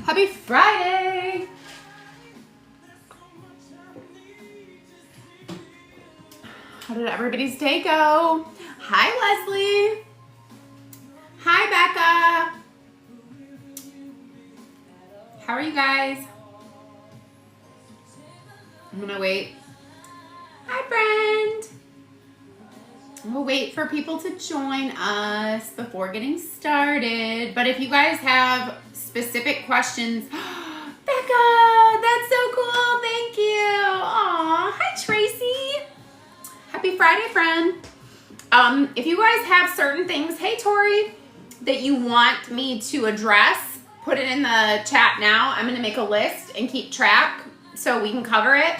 Happy Friday! How did everybody's day go? Hi, Leslie. Hi, Becca. How are you guys? I'm gonna wait. Hi, friend. We'll wait for people to join us before getting started. But if you guys have specific questions, Becca, that's so cool. Thank you. Aw, hi, Tracy. Happy Friday, friend. If you guys have certain things, hey, Tori, that you want me to address, put it in the chat now. I'm going to make a list and keep track so we can cover it.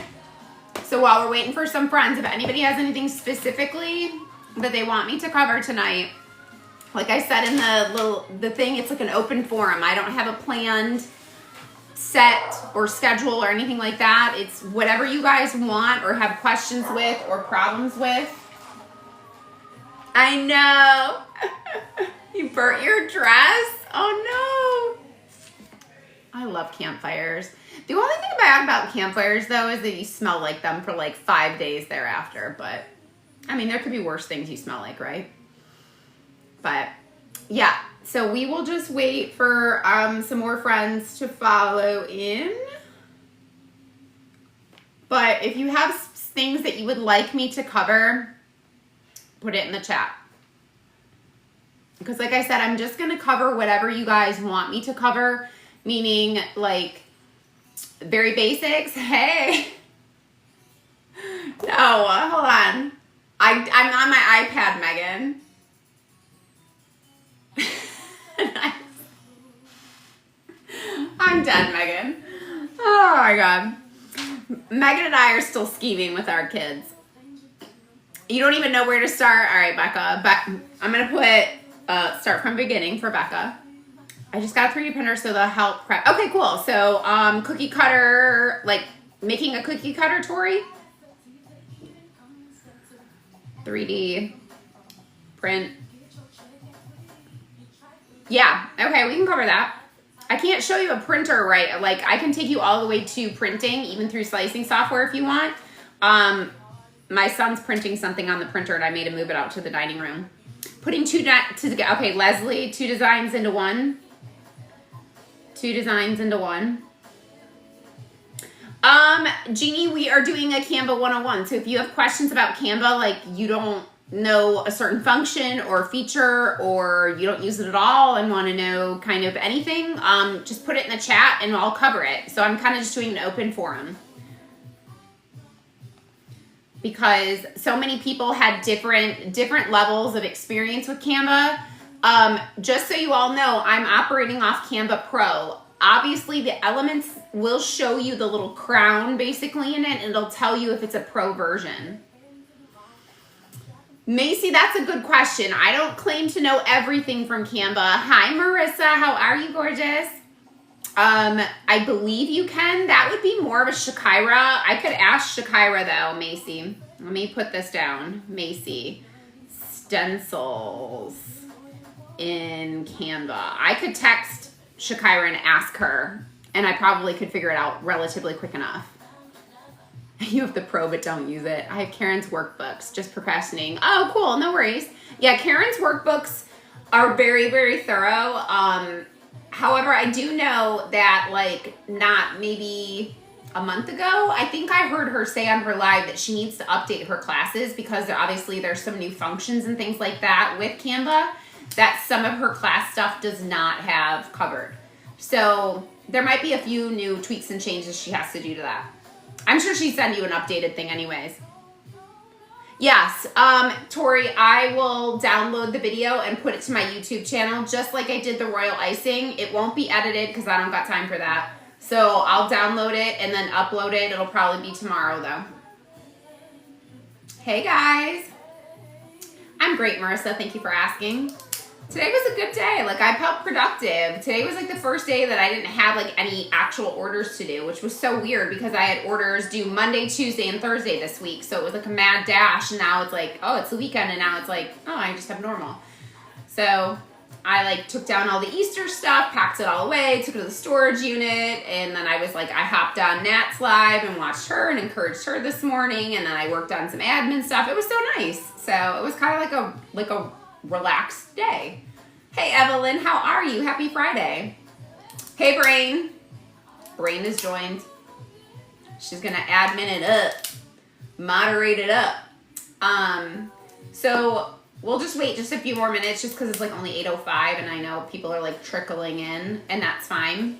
So while we're waiting for some friends, if anybody has anything specifically that they want me to cover tonight, like I said in the thing, it's like an open forum. I don't have a planned set or schedule or anything like that. It's whatever you guys want or have questions with or problems with. I know. You burnt your dress? Oh no. I love campfires. The only thing bad about campfires though is that you smell like them for like 5 days thereafter. But I mean, there could be worse things you smell like, right? But yeah, so we will just wait for some more friends to follow in. But if you have things that you would like me to cover, put it in the chat. Because like I said, I'm just going to cover whatever you guys want me to cover, meaning like very basics. Hey. No, hold on. I'm on my iPad, Megan. Nice. I'm done, Megan. Oh my God. Megan and I are still scheming with our kids. You don't even know where to start. All right, Becca. I'm going to put start from beginning for Becca. I just got a 3D printer, so they'll help prep. Okay, cool. So cookie cutter, like making a cookie cutter, Tori. 3D print. Yeah, okay, we can cover that. I can't show you a printer, right? Like, I can take you all the way to printing, even through slicing software if you want. My son's printing something on the printer, and I made him move it out to the dining room. Putting okay, Leslie, 2 designs into one. 2 designs into one. Jeannie, we are doing a Canva 101. So if you have questions about Canva, like you don't know a certain function or feature, or you don't use it at all and want to know kind of anything, just put it in the chat and I'll cover it. So I'm kind of just doing an open forum because so many people had different levels of experience with Canva. Just so you all know, I'm operating off Canva Pro. Obviously, the elements will show you the little crown basically in it, and it'll tell you if it's a pro version. Macy, that's a good question. I don't claim to know everything from Canva. Hi, Marissa. How are you, gorgeous? I believe you can. That would be more of a Shakira. I could ask Shakira, though, Macy. Let me put this down. Macy. Stencils in Canva. I could text Shakira and ask her, and I probably could figure it out relatively quick enough. You have the pro, but don't use it. I have Karen's workbooks, just procrastinating. Oh, cool, no worries. Yeah, Karen's workbooks are very, very thorough. However, I do know that like not maybe a month ago, I think I heard her say on her live that she needs to update her classes because obviously there's some new functions and things like that with Canva that some of her class stuff does not have covered. So there might be a few new tweaks and changes she has to do to that. I'm sure she'd send you an updated thing anyways. Yes, Tori, I will download the video and put it to my YouTube channel just like I did the royal icing. It won't be edited because I don't got time for that. So I'll download it and then upload it. It'll probably be tomorrow though. Hey guys. I'm great, Marissa. Thank you for asking. Today was a good day. Like I felt productive. Today was like the first day that I didn't have like any actual orders to do, which was so weird because I had orders due Monday, Tuesday, and Thursday this week. So it was like a mad dash. And now it's like, oh, it's the weekend. And now it's like, oh, I just have normal. So I like took down all the Easter stuff, packed it all away, took it to the storage unit, and then I was like, I hopped on Nat's live and watched her and encouraged her this morning, and then I worked on some admin stuff. It was so nice. So it was kind of like a relaxed day. Hey Evelyn, how are you? Happy Friday. Hey Brain. Brain is joined. She's gonna admin it up, moderate it up. So we'll just wait just a few more minutes just because it's like only 8:05 and I know people are like trickling in, and that's fine.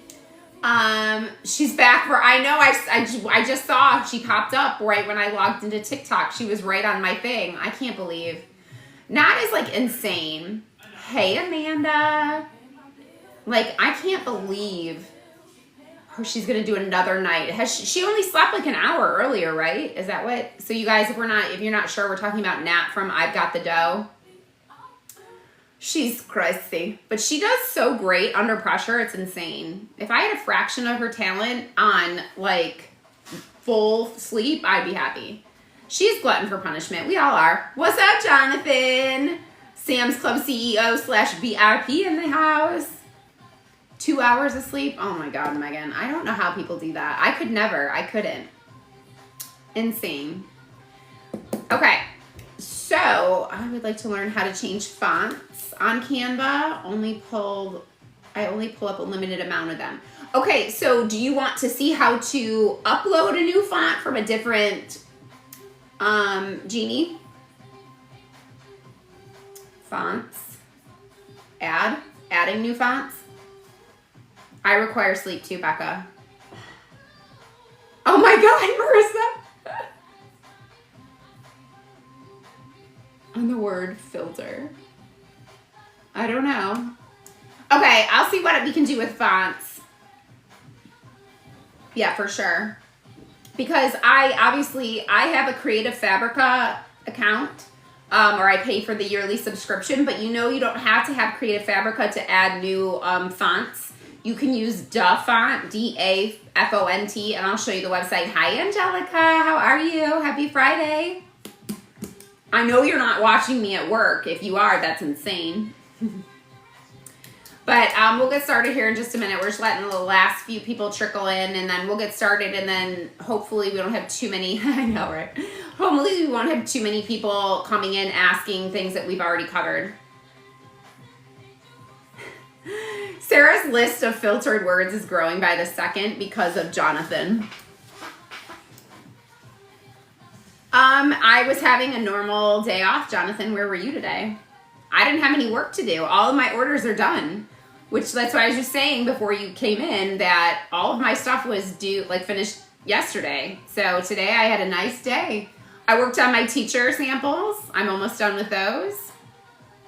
She's back for, I know, I just saw she popped up right when I logged into TikTok. She was right on my thing. I can't believe. Nat is like insane. Hey Amanda. Like, I can't believe she's gonna do another night. She only slept like an hour earlier, right? Is that what? So you guys, if you're not sure, we're talking about Nat from I've Got the Dough. She's crazy, but she does so great under pressure. It's insane. If I had a fraction of her talent on like full sleep, I'd be happy. She's glutton for punishment. We all are. What's up, Jonathan? Sam's Club CEO / VIP in the house. 2 hours of sleep? Oh my God, Megan. I don't know how people do that. I could never. I couldn't. Insane. Okay. So I would like to learn how to change fonts on Canva. I only pull up a limited amount of them. Okay. So do you want to see how to upload a new font from a different Genie? Fonts. Adding new fonts. I require sleep too, Becca. Oh my God, Marissa. On the word filter. I don't know. Okay, I'll see what we can do with fonts. Yeah, for sure. Because I have a Creative Fabrica account, or I pay for the yearly subscription, but you know you don't have to have Creative Fabrica to add new fonts. You can use DaFont, DaFont, and I'll show you the website. Hi, Angelica. How are you? Happy Friday. I know you're not watching me at work. If you are, that's insane. But we'll get started here in just a minute. We're just letting the last few people trickle in, and then we'll get started, and then hopefully we don't have too many. I know, right? Hopefully we won't have too many people coming in asking things that we've already covered. Sarah's list of filtered words is growing by the second because of Jonathan. I was having a normal day off. Jonathan, where were you today? I didn't have any work to do. All of my orders are done, which that's why I was just saying before you came in that all of my stuff was finished yesterday. So today I had a nice day. I worked on my teacher samples. I'm almost done with those.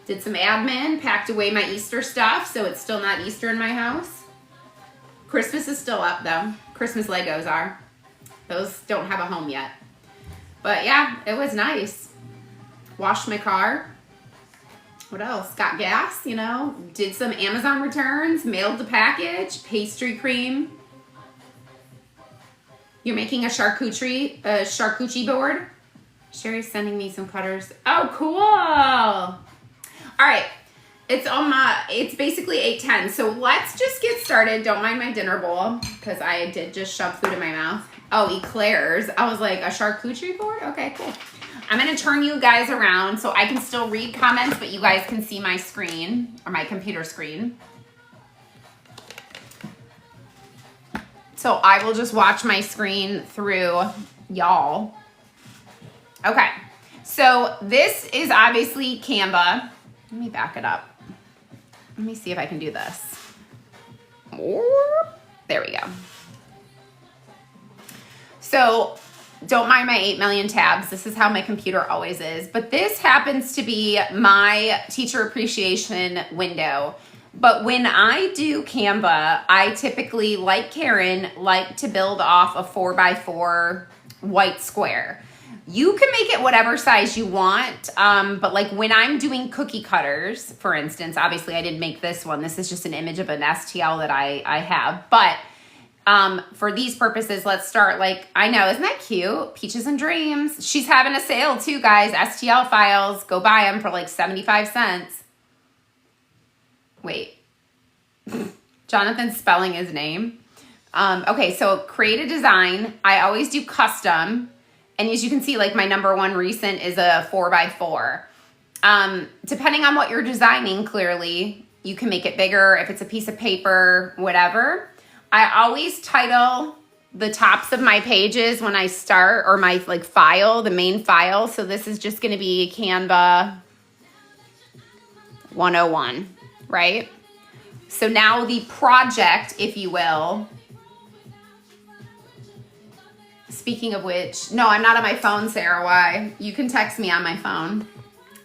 Did some admin, packed away my Easter stuff, so it's still not Easter in my house. Christmas is still up, though. Christmas Legos are. Those don't have a home yet. But yeah, it was nice. Washed my car. What else? Got gas, you know. Did some Amazon returns, mailed the package, pastry cream. You're making a charcuterie board? Sherry's sending me some cutters. Oh, cool. All right, it's basically 8:10, so let's just get started. Don't mind my dinner bowl, because I did just shove food in my mouth. Oh, eclairs. I was like, a charcuterie board? Okay, cool. I'm going to turn you guys around so I can still read comments, but you guys can see my screen, or my computer screen. So I will just watch my screen through y'all. Okay, so this is obviously Canva. Let me back it up. Let me see if I can do this. There we go. So don't mind my 8 million tabs. This is how my computer always is. But this happens to be my teacher appreciation window. But when I do Canva, I typically, like Karen, like to build off a 4x4 white square. You can make it whatever size you want, but like when I'm doing cookie cutters, for instance, obviously I didn't make this one. This is just an image of an STL that I have. But for these purposes, let's start like, I know, isn't that cute? Peaches and Dreams. She's having a sale too, guys. STL files, go buy them for like 75 cents. Wait. Jonathan's spelling his name. Okay, so create a design. I always do custom. And as you can see, like my number one recent is a 4x4. Depending on what you're designing, clearly, you can make it bigger if it's a piece of paper, whatever. I always title the tops of my pages when I start, or my like file, the main file. So this is just going to be Canva 101, right? So now the project, if you will. Speaking of which, no, I'm not on my phone, Sarah. Why? You can text me on my phone.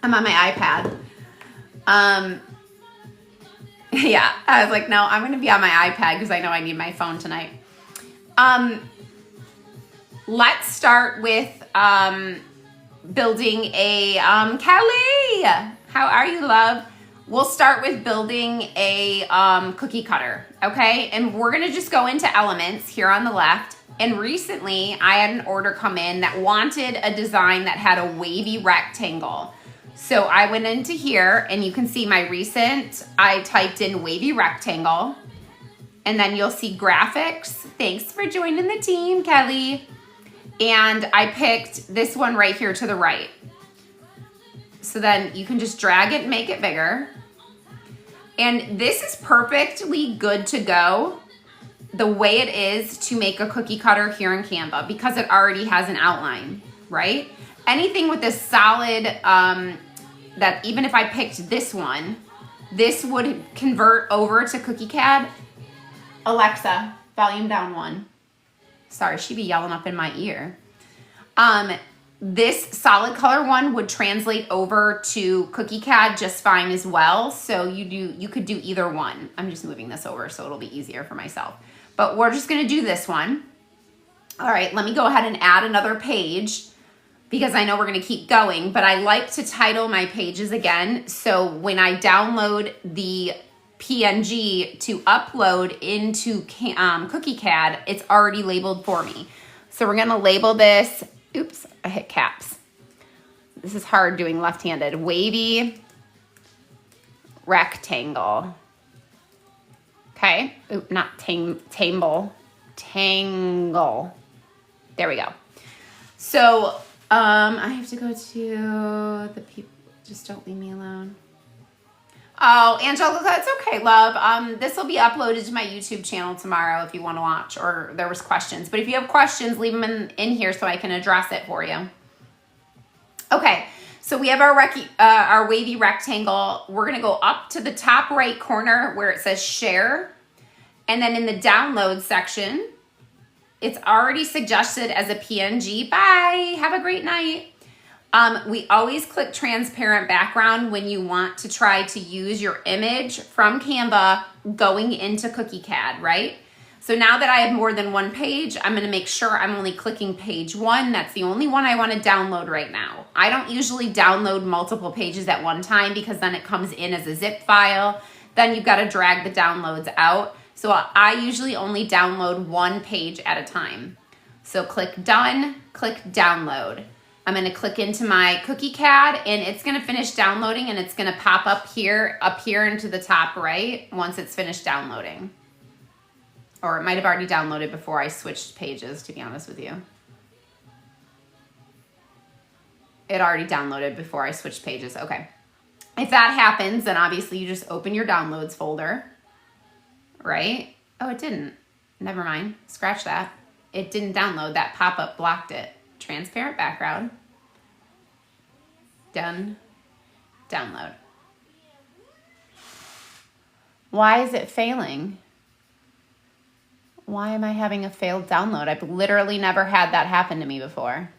I'm on my iPad. Yeah, I was like, no, I'm going to be on my iPad because I know I need my phone tonight. Let's start with building a, Kelly, how are you, love? We'll start with building a cookie cutter, okay? And we're going to just go into elements here on the left. And recently, I had an order come in that wanted a design that had a wavy rectangle. So I went into here, and you can see my recent. I typed in wavy rectangle. And then you'll see graphics. Thanks for joining the team, Kelly. And I picked this one right here to the right. So then you can just drag it and make it bigger. And this is perfectly good to go the way it is to make a cookie cutter here in Canva because it already has an outline, right? Anything with this solid, that even if I picked this one, this would convert over to CookieCAD. Alexa, volume down 1. Sorry, she'd be yelling up in my ear. This solid color one would translate over to CookieCAD just fine as well. So you could do either one. I'm just moving this over so it'll be easier for myself. But we're just gonna do this one. All right, let me go ahead and add another page because I know we're gonna keep going, but I like to title my pages again. So when I download the PNG to upload into CookieCAD, it's already labeled for me. So we're gonna label this, oops, I hit caps. This is hard doing left-handed. Wavy rectangle. Okay, oop, not tangle. There we go. So I have to go to the people, just don't leave me alone. Oh, Angelica, it's okay, love. This will be uploaded to my YouTube channel tomorrow if you want to watch, or there was questions. But if you have questions, leave them in here so I can address it for you. Okay, so we have our wavy rectangle. We're going to go up to the top right corner where it says share. And then in the download section, it's already suggested as a PNG. Bye, have a great night. We always click transparent background when you want to try to use your image from Canva going into CookieCAD, right? So now that I have more than one page, I'm gonna make sure I'm only clicking page 1. That's the only one I wanna download right now. I don't usually download multiple pages at one time because then it comes in as a zip file. Then you've gotta drag the downloads out. So I usually only download one page at a time. So click done, click download. I'm gonna click into my CookieCAD and it's gonna finish downloading and it's gonna pop up here into the top right once it's finished downloading. Or it might have already downloaded before I switched pages, to be honest with you. It already downloaded before I switched pages, okay. If that happens, then obviously you just open your downloads folder, right? Oh, it didn't, never mind, scratch that. It didn't download, that pop-up blocked it. Transparent background, done, download. Why is it failing? Why am I having a failed download? I've literally never had that happen to me before.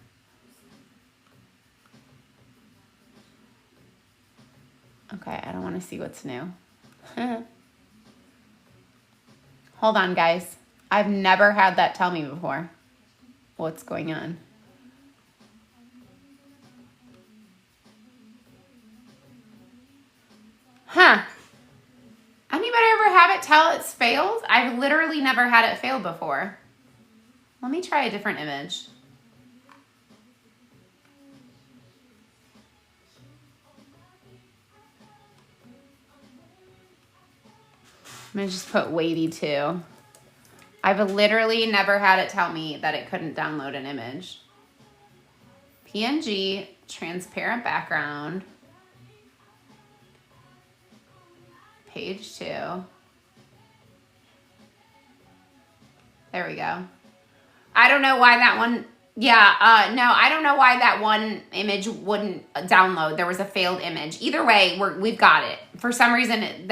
Okay, I don't want to see what's new. Hold on, guys. I've never had that tell me before. What's going on? Huh. Anybody ever have it tell it's failed? I've literally never had it fail before. Let me try a different image. going to just put wavy too. I've literally never had it tell me that it couldn't download an image. PNG, transparent background. Page 2. There we go. I don't know why that one, no, I don't know why that one image wouldn't download. There was a failed image. Either way, we've got it. For some reason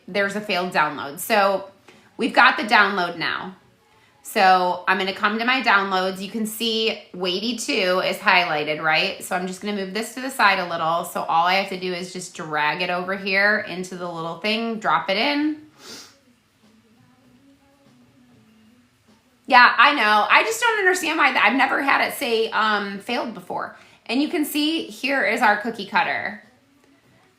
there's a failed download. So we've got the download now. So I'm gonna come to my downloads. You can see weighty 2 is highlighted, right? So I'm just gonna move this to the side a little. So all I have to do is just drag it over here into the little thing, drop it in. Yeah, I know. I just don't understand why I've never had it say failed before. And you can see here is our cookie cutter.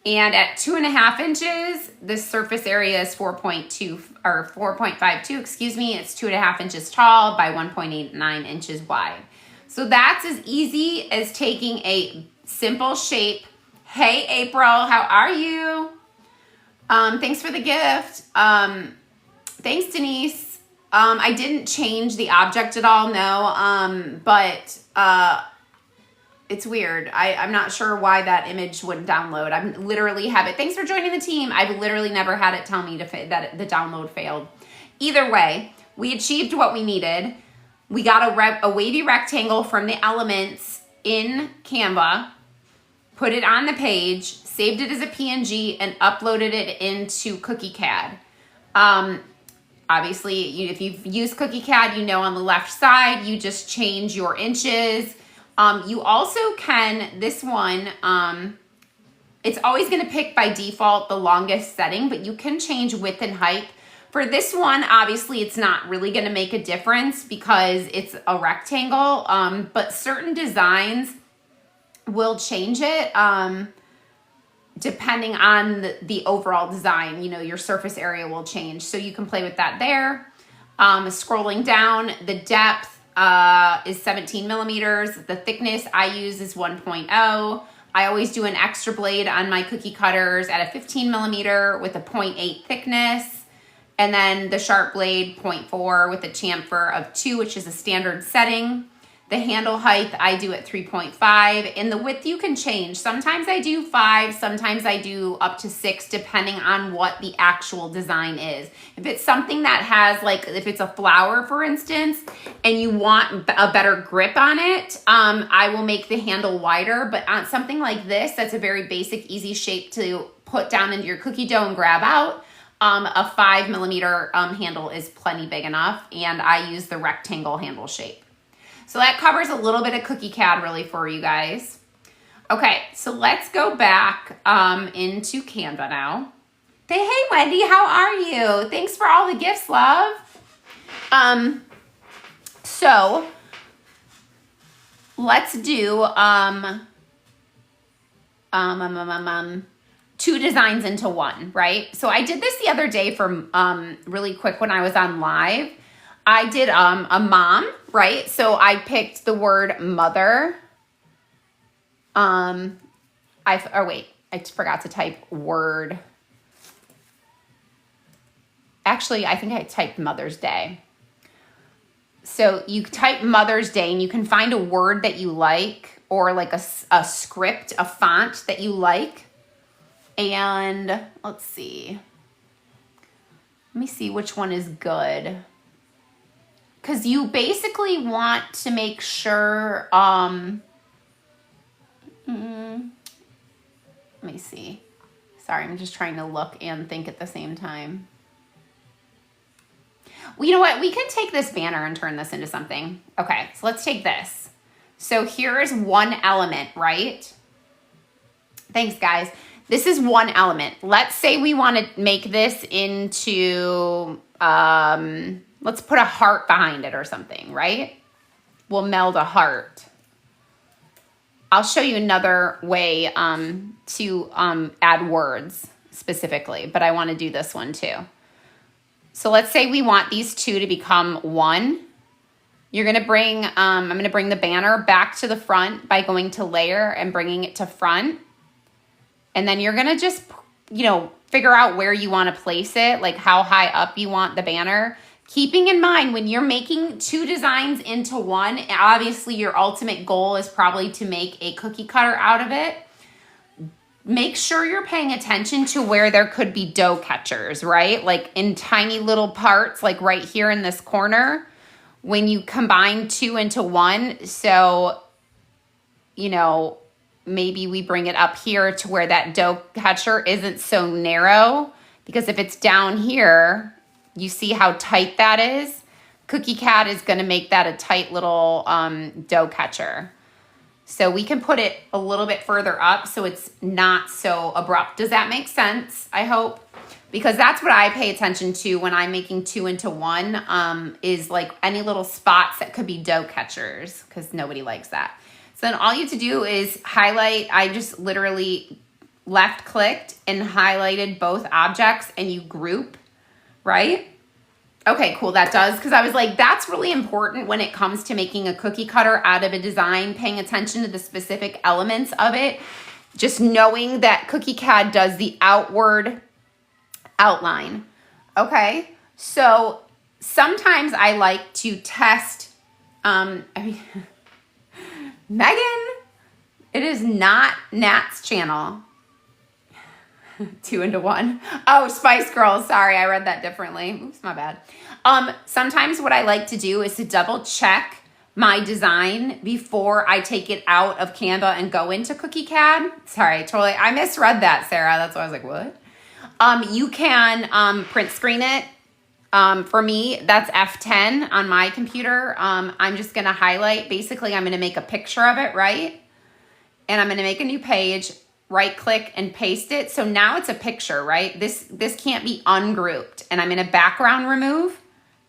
And at 2.5 inches, this surface area is 4.2 or 4.52, excuse me. It's 2.5 inches tall by 1.89 inches wide. So that's as easy as taking a simple shape. Hey, April, how are you? Thanks for the gift. Thanks, Denise. I didn't change the object at all, no, but it's weird. I'm not sure why that image wouldn't download. I literally have it. Thanks for joining the team. I've literally never had it tell me that the download failed. Either way, we achieved what we needed. We got a wavy rectangle from the elements in Canva, put it on the page, saved it as a PNG, and uploaded it into CookieCAD. Obviously, if you've used CookieCAD, you know on the left side, you just change your inches. You also can, this one, it's always gonna pick by default the longest setting, but you can change width and height. For this one, obviously, it's not really gonna make a difference because it's a rectangle, but certain designs will change it. Depending on the overall design, your surface area will change. So you can play with that there. Scrolling down, the depth is 17 millimeters. The thickness I use is 1.0. I always do an extra blade on my cookie cutters at a 15 millimeter with a 0.8 thickness. And then the sharp blade 0.4 with a chamfer of 2, which is a standard setting. The handle height I do at 3.5, and the width you can change. Sometimes I do 5, sometimes I do up to 6, depending on what the actual design is. If it's something that has, like, if it's a flower, for instance, and you want a better grip on it, I will make the handle wider. But on something like this, that's a very basic, easy shape to put down into your cookie dough and grab out, a 5 millimeter handle is plenty big enough, and I use the rectangle handle shape. So that covers a little bit of CookieCAD really for you guys. Okay, so let's go back into Canva now. Hey, Wendy, how are you? Thanks for all the gifts, love. So let's do 2 designs into one, right? So I did this the other day for really quick when I was on live. I did a mom, right? So I picked the word mother. I forgot to type word. Actually, I think I typed Mother's Day. So you type Mother's Day and you can find a word that you like, or like a script, a font that you like. And let's see. Let me see which one is good. Because you basically want to make sure, let me see. Sorry, I'm just trying to look and think at the same time. Well, you know what? We can take this banner and turn this into something. Okay, so let's take this. So here is one element, right? Thanks, guys. This is one element. Let's say we want to make this into... let's put a heart behind it or something, right? We'll meld a heart. I'll show you another way to add words specifically, but I want to do this one too. So let's say we want these 2 to become 1. You're going to bring, I'm going to bring the banner back to the front by going to layer and bringing it to front. And then you're going to just, figure out where you want to place it, like how high up you want the banner. Keeping in mind when you're making two designs into one, obviously your ultimate goal is probably to make a cookie cutter out of it. Make sure you're paying attention to where there could be dough catchers, right? Like in tiny little parts, like right here in this corner, when you combine two into one. So, you know, maybe we bring it up here to where that dough catcher isn't so narrow, because if it's down here, you see how tight that is? Cookie Cat is going to make that a tight little dough catcher. So we can put it a little bit further up so it's not so abrupt. Does that make sense? I hope. Because that's what I pay attention to when I'm making two into one, is like any little spots that could be dough catchers, because nobody likes that. So then all you have to do is highlight. I just literally left clicked and highlighted both objects, and you group, right? Okay, cool, that does, because I was like, that's really important when it comes to making a cookie cutter out of a design, paying attention to the specific elements of it, just knowing that Cookie CAD does the outward outline. Okay, so sometimes I like to test, Megan, it is not Nat's channel. 2 into 1. Oh, Spice Girls. Sorry, I read that differently. Oops, my bad. Sometimes what I like to do is to double check my design before I take it out of Canva and go into Cookie CAD. Sorry, totally. I misread that, Sarah. That's why I was like, what? You can print screen it. For me, that's F10 on my computer. I'm just going to highlight. Basically, I'm going to make a picture of it, right? And I'm going to make a new page, right click and paste it. So now it's a picture, right? This can't be ungrouped. And I'm in a background remove,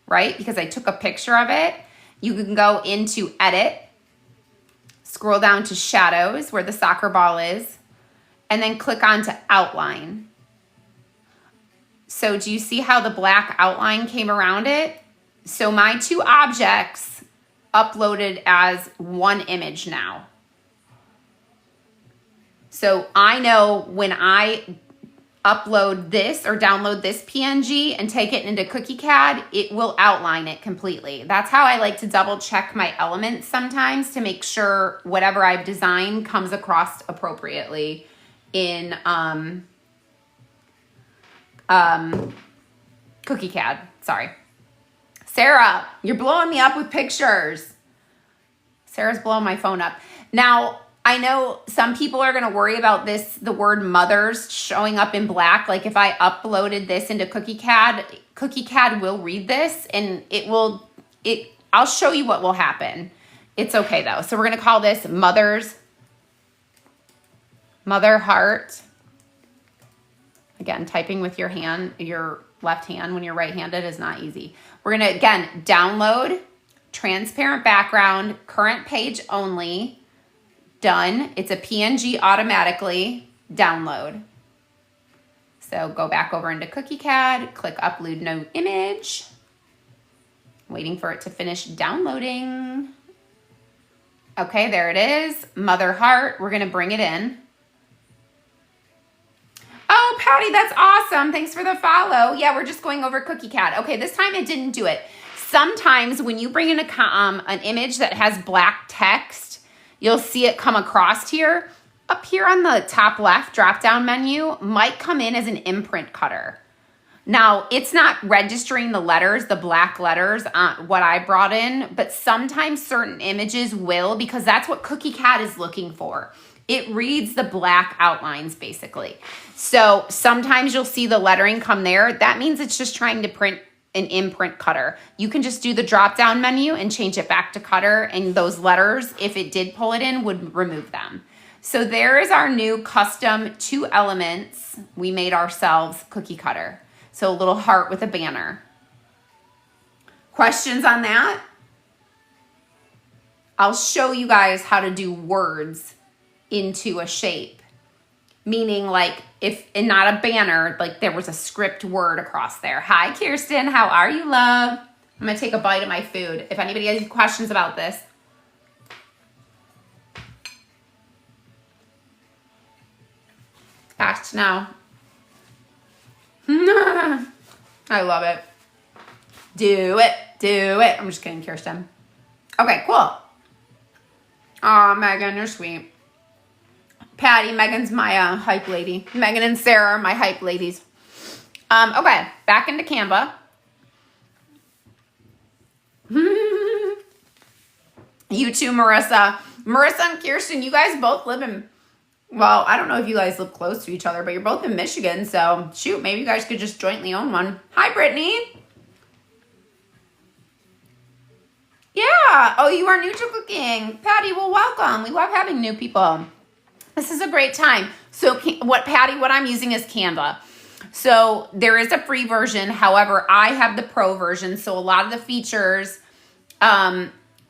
right? Because I took a picture of it. You can go into edit, scroll down to shadows where the soccer ball is, and then click on to outline. So do you see how the black outline came around it? So my two objects uploaded as one image now. So I know when I upload this or download this PNG and take it into Cookie CAD, it will outline it completely. That's how I like to double check my elements sometimes, to make sure whatever I've designed comes across appropriately in Cookie CAD. Sorry. Sarah, you're blowing me up with pictures. Sarah's blowing my phone up. Now, I know some people are going to worry about this, the word mothers showing up in black. Like if I uploaded this into Cookie CAD will read this, and I'll show you what will happen. It's okay though. So we're going to call this mother heart. Again, typing with your hand, your left hand when you're right-handed is not easy. We're going to, again, download, transparent background, current page only. Done. It's a PNG automatically. Download. So go back over into Cookie CAD, click upload new image. Waiting for it to finish downloading. Okay, there it is. Mother heart. We're going to bring it in. Oh, Patty, that's awesome. Thanks for the follow. Yeah, we're just going over Cookie CAD. Okay, this time it didn't do it. Sometimes when you bring in an image that has black text, you'll see it come across here. Up here on the top left drop-down menu might come in as an imprint cutter. Now, it's not registering the letters, the black letters, what I brought in, but sometimes certain images will, because that's what Cookie CAD is looking for. It reads the black outlines, basically. So sometimes you'll see the lettering come there. That means it's just trying to print an imprint cutter. You can just do the drop down menu and change it back to cutter, and those letters, if it did pull it in, would remove them. So there is our new custom 2 elements we made ourselves cookie cutter. So a little heart with a banner. Questions on that? I'll show you guys how to do words into a shape. Meaning like if, and not a banner, like there was a script word across there. Hi, Kirsten. How are you, love? I'm going to take a bite of my food. If anybody has any questions about this. Ask now. I love it. Do it. Do it. I'm just kidding, Kirsten. Okay, cool. Aw, Megan, you're sweet. Patty, Megan's my hype lady. Megan and Sarah are my hype ladies. Okay, back into Canva. You too, Marissa. Marissa and Kirsten, you guys both live in, well, I don't know if you guys live close to each other, but you're both in Michigan, so shoot, maybe you guys could just jointly own one. Hi, Brittany. Yeah. Oh, you are new to cooking. Patty, well, welcome. We love having new people. This is a great time. So what I'm using is Canva. So there is a free version. However, I have the pro version. So a lot of the features,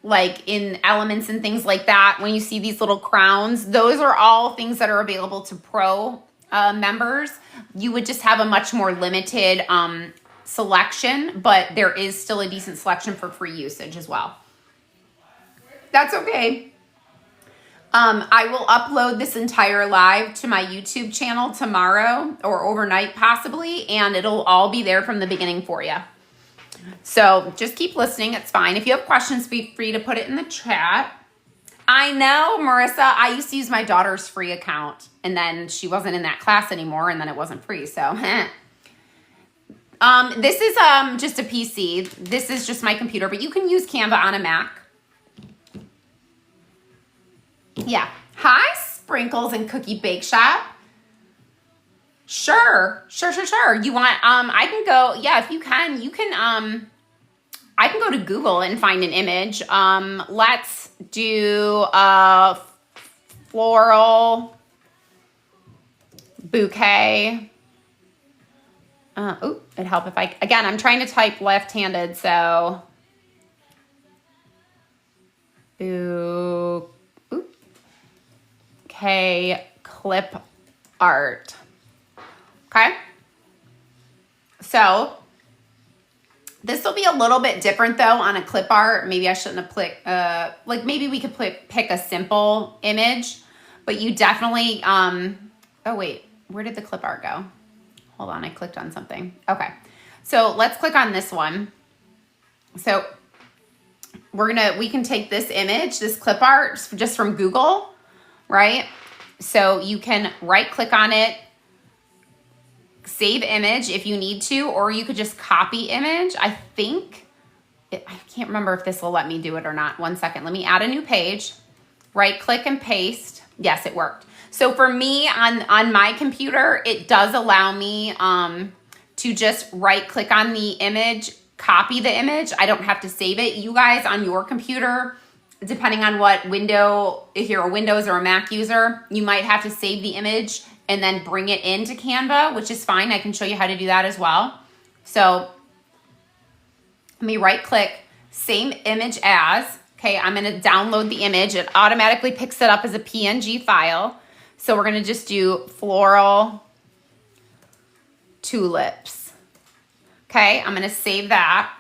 like in elements and things like that, when you see these little crowns, those are all things that are available to pro members. You would just have a much more limited selection, but there is still a decent selection for free usage as well. That's okay. I will upload this entire live to my YouTube channel tomorrow or overnight possibly, and it'll all be there from the beginning for you. So just keep listening. It's fine. If you have questions, be free to put it in the chat. I know, Marissa, I used to use my daughter's free account, and then she wasn't in that class anymore, and then it wasn't free. So, this is just a PC. This is just my computer, but you can use Canva on a Mac. Yeah. Hi, Sprinkles and Cookie Bake Shop. Sure. You want, I can go, yeah, if you can, I can go to Google and find an image. Let's do a floral bouquet. It'd help if again, I'm trying to type left-handed, so. Okay, clip art. Okay. So this will be a little bit different though on a clip art. Maybe I shouldn't have clicked, like maybe we could pick a simple image, but you definitely, oh wait, where did the clip art go? Hold on, I clicked on something. Okay. So let's click on this one. So we can take this image, this clip art just from Google, right? So you can right click on it, save image if you need to, or you could just copy image. I can't remember if this will let me do it or not. One second, let me add a new page, right click and paste. Yes, it worked. So for me on my computer, it does allow me to just right click on the image, copy the image. I don't have to save it. You guys on your computer, depending on what window, if you're a Windows or a Mac user, you might have to save the image and then bring it into Canva, which is fine. I can show you how to do that as well. So let me right click, same image as, okay, I'm gonna download the image. It automatically picks it up as a PNG file. So we're gonna just do floral tulips. Okay, I'm gonna save that.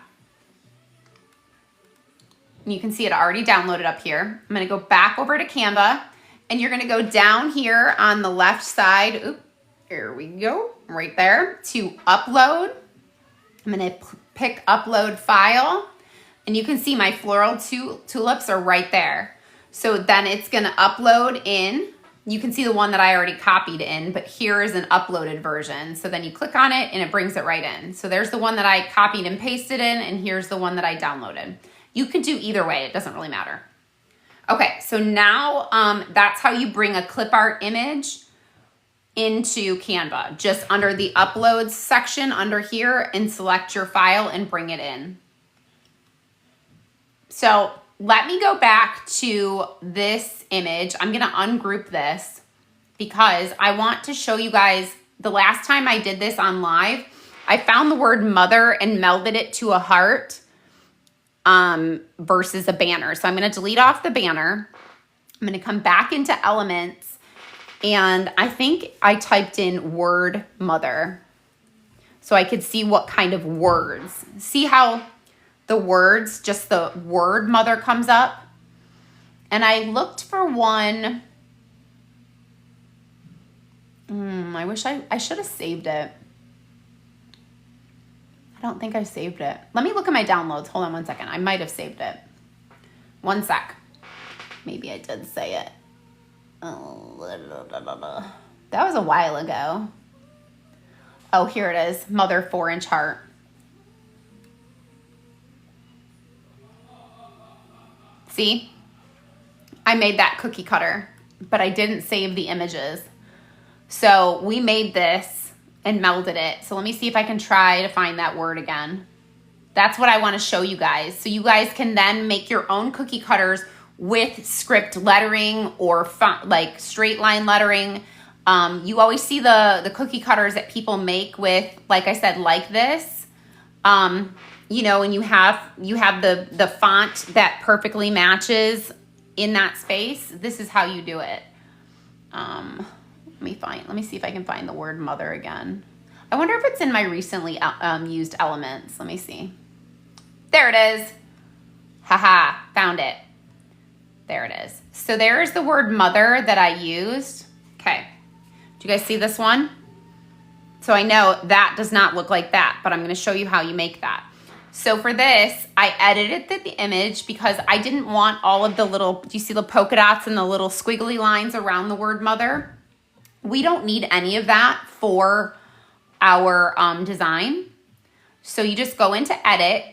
You can see it already downloaded up here. I'm gonna go back over to Canva, and you're gonna go down here on the left side. Oop, here we go, right there, to upload. I'm gonna pick upload file, and you can see my floral tulips are right there. So then it's gonna upload in. You can see the one that I already copied in, but here is an uploaded version. So then you click on it and it brings it right in. So there's the one that I copied and pasted in, and here's the one that I downloaded. You can do either way, it doesn't really matter. Okay, so now that's how you bring a clip art image into Canva. Just under the uploads section under here and select your file and bring it in. So let me go back to this image. I'm gonna ungroup this because I want to show you guys, the last time I did this on live, I found the word mother and melded it to a heart versus a banner. So I'm gonna delete off the banner. I'm gonna come back into elements, and I think I typed in word mother so I could see what kind of words. See how the words, just the word mother comes up? And I looked for one. I wish I should have saved it. don't think I saved it. Let me look at my downloads. Hold on one second. I might have saved it. One sec. Maybe I did say it. That was a while ago. Oh, here it is. Mother 4-inch heart. See? I made that cookie cutter, but I didn't save the images. So we made this and melded it. So let me see if I can try to find that word again. That's what I want to show you guys. So you guys can then make your own cookie cutters with script lettering or font, like straight line lettering. You always see the cookie cutters that people make with, like I said, like this. You know, and you have the font that perfectly matches in that space. This is how you do it. Let me see if I can find the word mother again. I wonder if it's in my recently used elements. Let me see. There it is. Haha, found it. There it is. So there's the word mother that I used. Okay. Do you guys see this one? So I know that does not look like that, but I'm going to show you how you make that. So for this, I edited the image because I didn't want all of the little, do you see the polka dots and the little squiggly lines around the word mother? We don't need any of that for our design. So you just go into edit.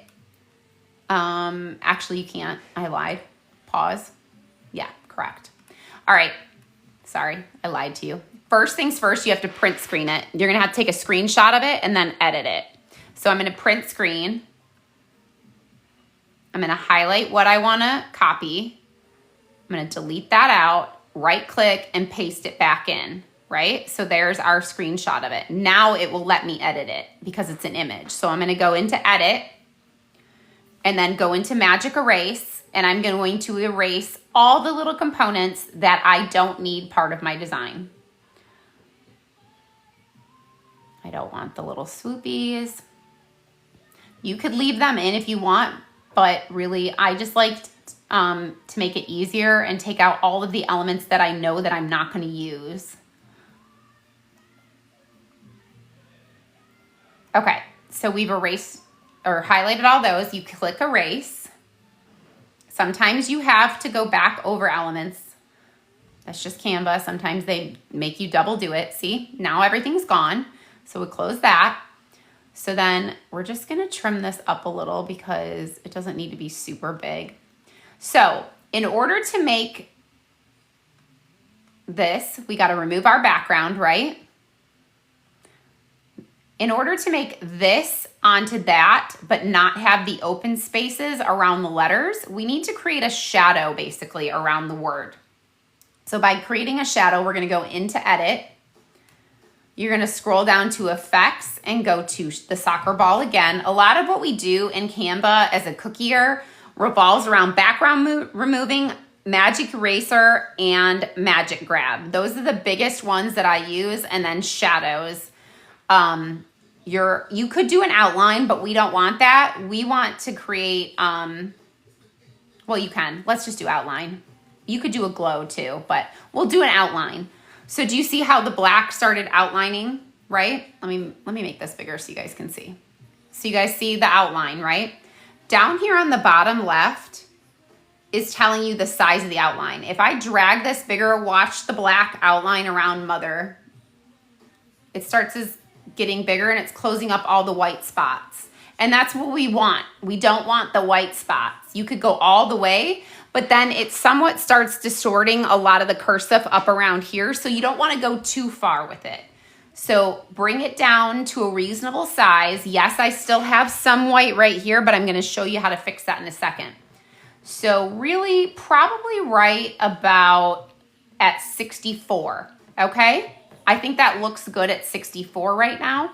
Actually, you can't. I lied. Pause. Yeah, correct. All right. Sorry, I lied to you. First things first, you have to print screen it. You're going to have to take a screenshot of it and then edit it. So I'm going to print screen. I'm going to highlight what I want to copy. I'm going to delete that out, right click, and paste it back in, right? So there's our screenshot of it. Now it will let me edit it because it's an image. So I'm going to go into edit and then go into magic erase, and I'm going to erase all the little components that I don't need part of my design. I don't want the little swoopies. You could leave them in if you want, but really I just liked to make it easier and take out all of the elements that I know that I'm not going to use. Okay, so we've erased or highlighted all those. You click erase. Sometimes you have to go back over elements. That's just Canva. Sometimes they make you double do it. See, now everything's gone. So we close that. So then we're just gonna trim this up a little because it doesn't need to be super big. So in order to make this, we gotta remove our background, right? In order to make this onto that, but not have the open spaces around the letters, we need to create a shadow basically around the word. So by creating a shadow, we're gonna go into edit. You're gonna scroll down to effects and go to the soccer ball again. A lot of what we do in Canva as a cookier revolves around background removing, magic eraser, and magic grab. Those are the biggest ones that I use, and then shadows. You could do an outline, but we don't want that. We want to create, well, you can. Let's just do outline. You could do a glow too, but we'll do an outline. So do you see how the black started outlining, right? Let me make this bigger so you guys can see. So you guys see the outline, right? Down here on the bottom left is telling you the size of the outline. If I drag this bigger, watch the black outline around mother. It starts as getting bigger and it's closing up all the white spots. And that's what we want. We don't want the white spots. You could go all the way, but then it somewhat starts distorting a lot of the cursive up around here. So you don't want to go too far with it. So bring it down to a reasonable size. Yes, I still have some white right here, but I'm going to show you how to fix that in a second. So really probably right about at 64, okay? I think that looks good at 64 right now.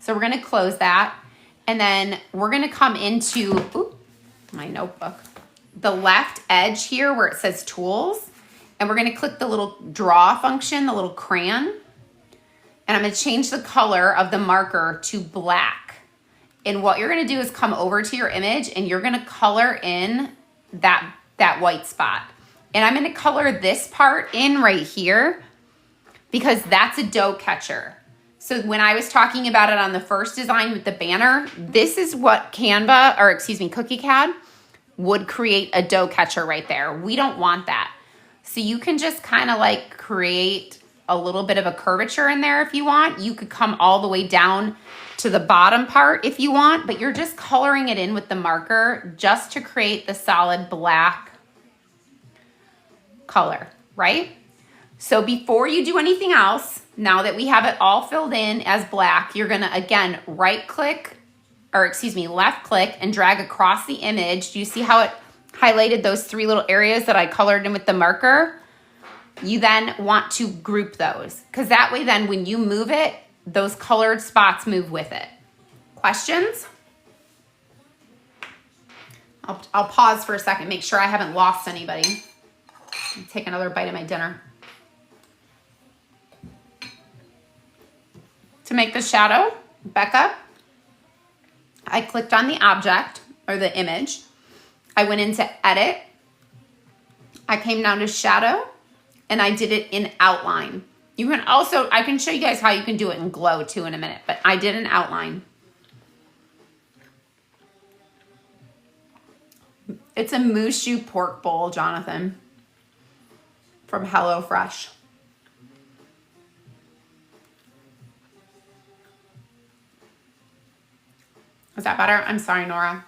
So we're going to close that. And then we're going to come into my notebook, the left edge here where it says tools. And we're going to click the little draw function, the little crayon. And I'm going to change the color of the marker to black. And what you're going to do is come over to your image and you're going to color in that white spot. And I'm going to color this part in right here because that's a dough catcher. So when I was talking about it on the first design with the banner, this is what Canva, or excuse me, CookieCAD would create a dough catcher right there. We don't want that. So you can just kind of like create a little bit of a curvature in there if you want. You could come all the way down to the bottom part if you want, but you're just coloring it in with the marker just to create the solid black color, right? So before you do anything else, now that we have it all filled in as black, you're gonna again left click and drag across the image. Do you see how it highlighted those 3 little areas that I colored in with the marker? You then want to group those, because that way then when you move it, those colored spots move with it. Questions? I'll pause for a second, make sure I haven't lost anybody. Take another bite of my dinner. To make the shadow, Becca, I clicked on the object or the image. I went into edit. I came down to shadow and I did it in outline. You can also, I can show you guys how you can do it in glow too in a minute, but I did an outline. It's a Mushu pork bowl, Jonathan, from HelloFresh. Is that better? I'm sorry, Nora.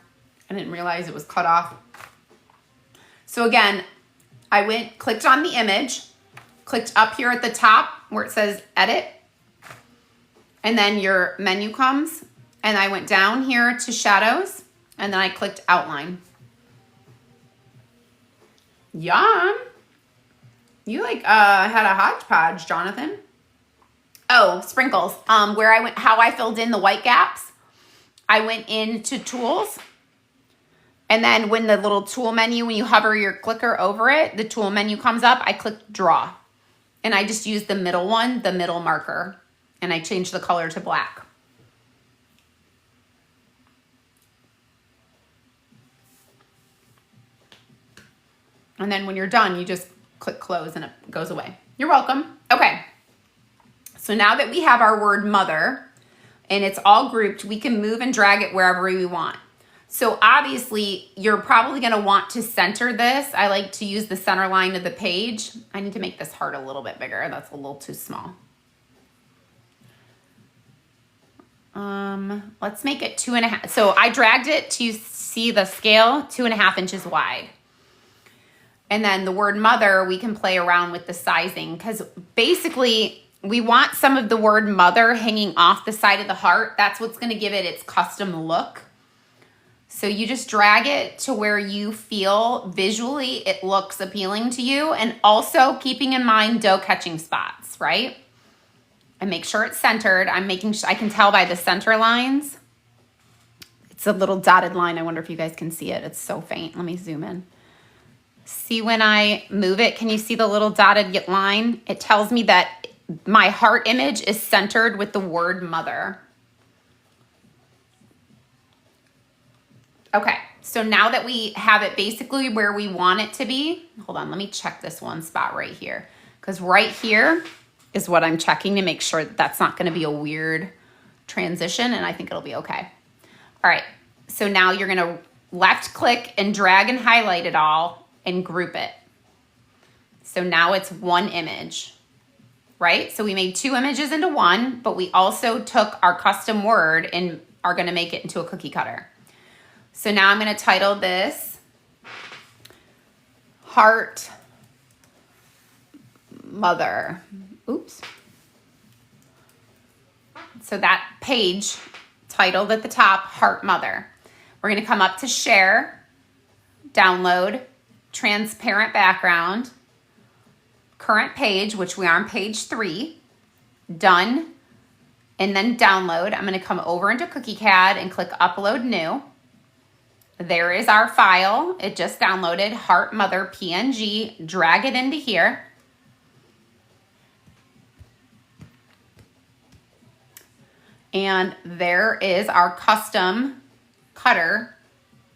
I didn't realize it was cut off. So again, I clicked on the image, clicked up here at the top where it says edit, and then your menu comes, and I went down here to shadows, and then I clicked outline. Yum. You like had a hodgepodge, Jonathan. Oh, sprinkles. Where I went, how I filled in the white gaps. I went into tools, and then when the little tool menu, when you hover your clicker over it, the tool menu comes up, I clicked draw. And I just used the middle one, the middle marker, and I changed the color to black. And then when you're done, you just click close and it goes away. You're welcome. Okay. So now that we have our word mother, and it's all grouped, we can move and drag it wherever we want. So obviously, you're probably gonna want to center this. I like to use the center line of the page. I need to make this heart a little bit bigger. That's a little too small. Let's make it 2.5. So I dragged it to see the scale, 2.5 inches wide. And then the word mother, we can play around with the sizing, because basically, we want some of the word mother hanging off the side of the heart. That's what's going to give it its custom look. So you just drag it to where you feel visually it looks appealing to you, and also keeping in mind dough catching spots, right? And make sure it's centered. I'm making sure, I can tell by the center lines. It's a little dotted line. I wonder if you guys can see it. It's so faint. Let me zoom in. See when I move it, can you see the little dotted line? It tells me that my heart image is centered with the word mother. Okay, so now that we have it basically where we want it to be, hold on, let me check this one spot right here. Because right here is what I'm checking to make sure that that's not gonna be a weird transition, and I think it'll be okay. All right, so now you're gonna left click and drag and highlight it all and group it. So now it's one image. Right? So we made 2 images into one, but we also took our custom word and are going to make it into a cookie cutter. So now I'm going to title this Heart Mother. Oops. So that page titled at the top, Heart Mother. We're going to come up to share, download, transparent background, current page, which we are on page 3, done, and then download. I'm going to come over into CookieCAD and click upload new. There is our file. It just downloaded, Heart Mother PNG. Drag it into here. And there is our custom cutter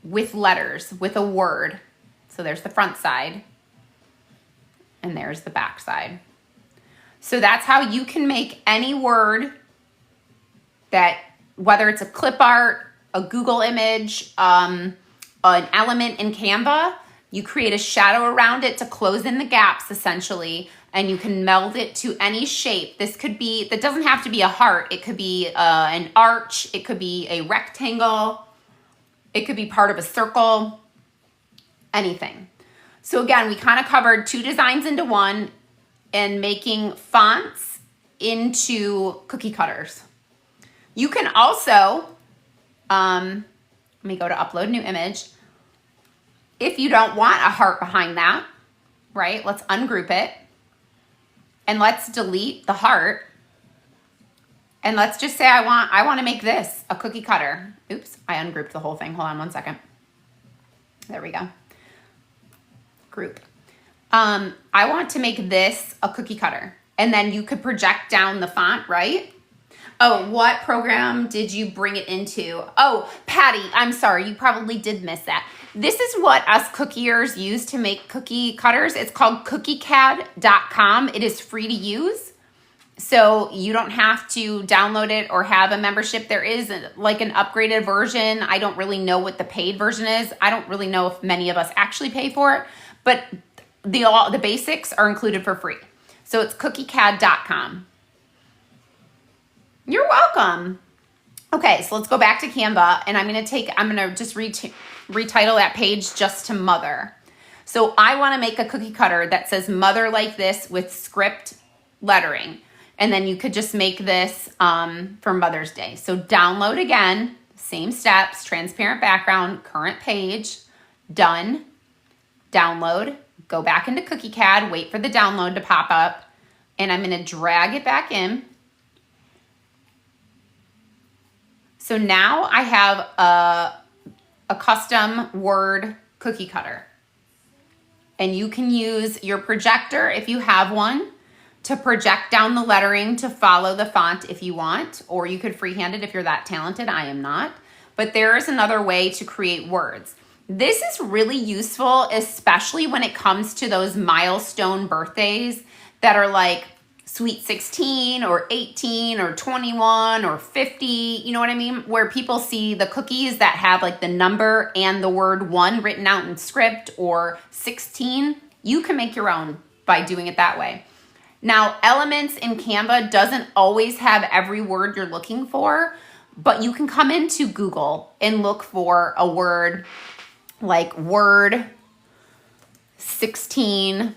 with letters, with a word. So there's the front side. And there's the back side. So that's how you can make any word that whether it's a clip art, a Google image, an element in Canva, you create a shadow around it to close in the gaps essentially, and you can meld it to any shape. This could be, that doesn't have to be a heart. It could be an arch. It could be a rectangle. It could be part of a circle, anything. So again, we kind of covered 2 designs into one and making fonts into cookie cutters. You can also, let me go to upload new image. If you don't want a heart behind that, right? Let's ungroup it. And let's delete the heart. And let's just say I want to make this a cookie cutter. Oops, I ungrouped the whole thing. Hold on one second. There we go. Group. I want to make this a cookie cutter. And then you could project down the font, right? Oh, what program did you bring it into? Oh, Patty, I'm sorry. You probably did miss that. This is what us cookiers use to make cookie cutters. It's called cookiecad.com. It is free to use. So you don't have to download it or have a membership. There is like an upgraded version. I don't really know what the paid version is. I don't really know if many of us actually pay for it, but the basics are included for free. So it's cookiecad.com. You're welcome. Okay, so let's go back to Canva, and I'm going to just retitle that page just to mother. So I want to make a cookie cutter that says mother like this with script lettering. And then you could just make this for Mother's Day. So download again, same steps, transparent background, current page, done, download, go back into CookieCAD, wait for the download to pop up, and I'm going to drag it back in. So now I have a custom Word cookie cutter. And you can use your projector if you have one to project down the lettering to follow the font if you want, or you could freehand it if you're that talented. I am not. But there is another way to create words. This is really useful, especially when it comes to those milestone birthdays that are like sweet 16 or 18 or 21 or 50, you know what I mean? Where people see the cookies that have like the number and the word 1 written out in script, or 16. You can make your own by doing it that way. Now, Elements in Canva doesn't always have every word you're looking for, but you can come into Google and look for a word like word 16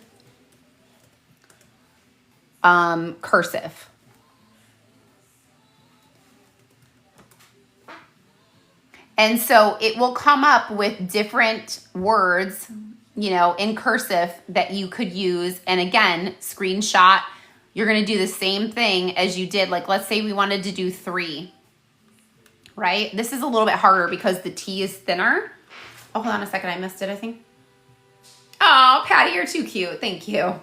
cursive. And so it will come up with different words, you know, in cursive that you could use. And again, screenshot, you're going to do the same thing as you did. Like, let's say we wanted to do 3, right? This is a little bit harder because the T is thinner. Oh, hold on a second. I missed it, I think. Oh, Patty, you're too cute. Thank you.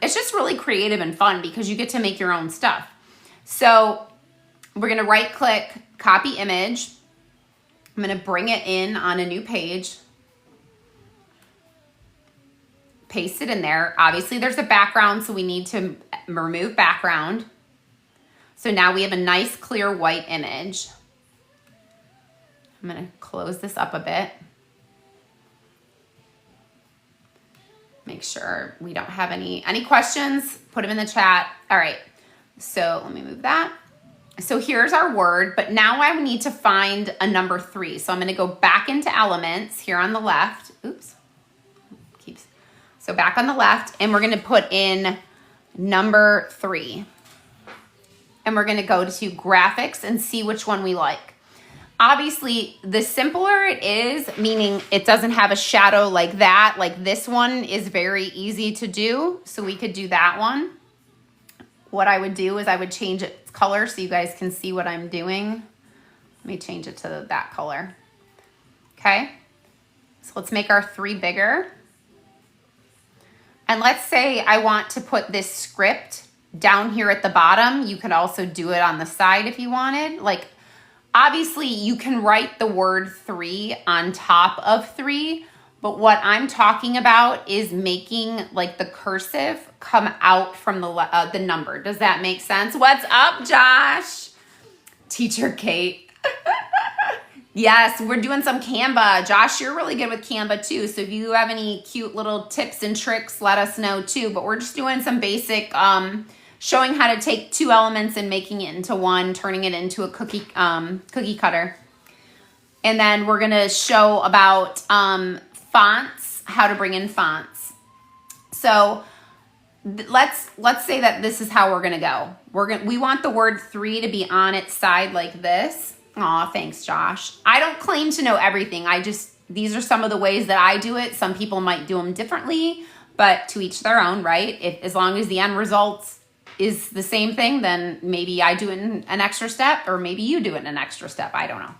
It's just really creative and fun because you get to make your own stuff. So we're going to right click, copy image. I'm going to bring it in on a new page. Paste it in there. Obviously there's a background, so we need to remove background. So now we have a nice clear white image. I'm going to close this up a bit. Make sure we don't have any questions, put them in the chat. All right, so let me move that. So here's our word, but now I need to find a number 3. So I'm gonna go back into Elements here on the left. Oops, so back on the left, and we're gonna put in number 3. And we're gonna go to Graphics and see which one we like. Obviously, the simpler it is, meaning it doesn't have a shadow like that, like this one is very easy to do. So we could do that one. What I would do is I would change its color so you guys can see what I'm doing. Let me change it to that color. Okay, so let's make our 3 bigger. And let's say I want to put this script down here at the bottom. You could also do it on the side if you wanted. Like, obviously, you can write the word 3 on top of 3, but what I'm talking about is making like the cursive come out from the number. Does that make sense? What's up, Josh? Teacher Kate. Yes, we're doing some Canva. Josh, you're really good with Canva too. So if you have any cute little tips and tricks, let us know too. But we're just doing some basic showing how to take two elements and making it into one, turning it into a cookie cutter. And then we're going to show about fonts, how to bring in fonts. So let's say that this is how we're going to go. We want the word 3 to be on its side like this. Aw, thanks, Josh. I don't claim to know everything. These are some of the ways that I do it. Some people might do them differently, but to each their own, right? As long as the end result is the same thing, then maybe I do it in an extra step, or maybe you do it in an extra step. I don't know.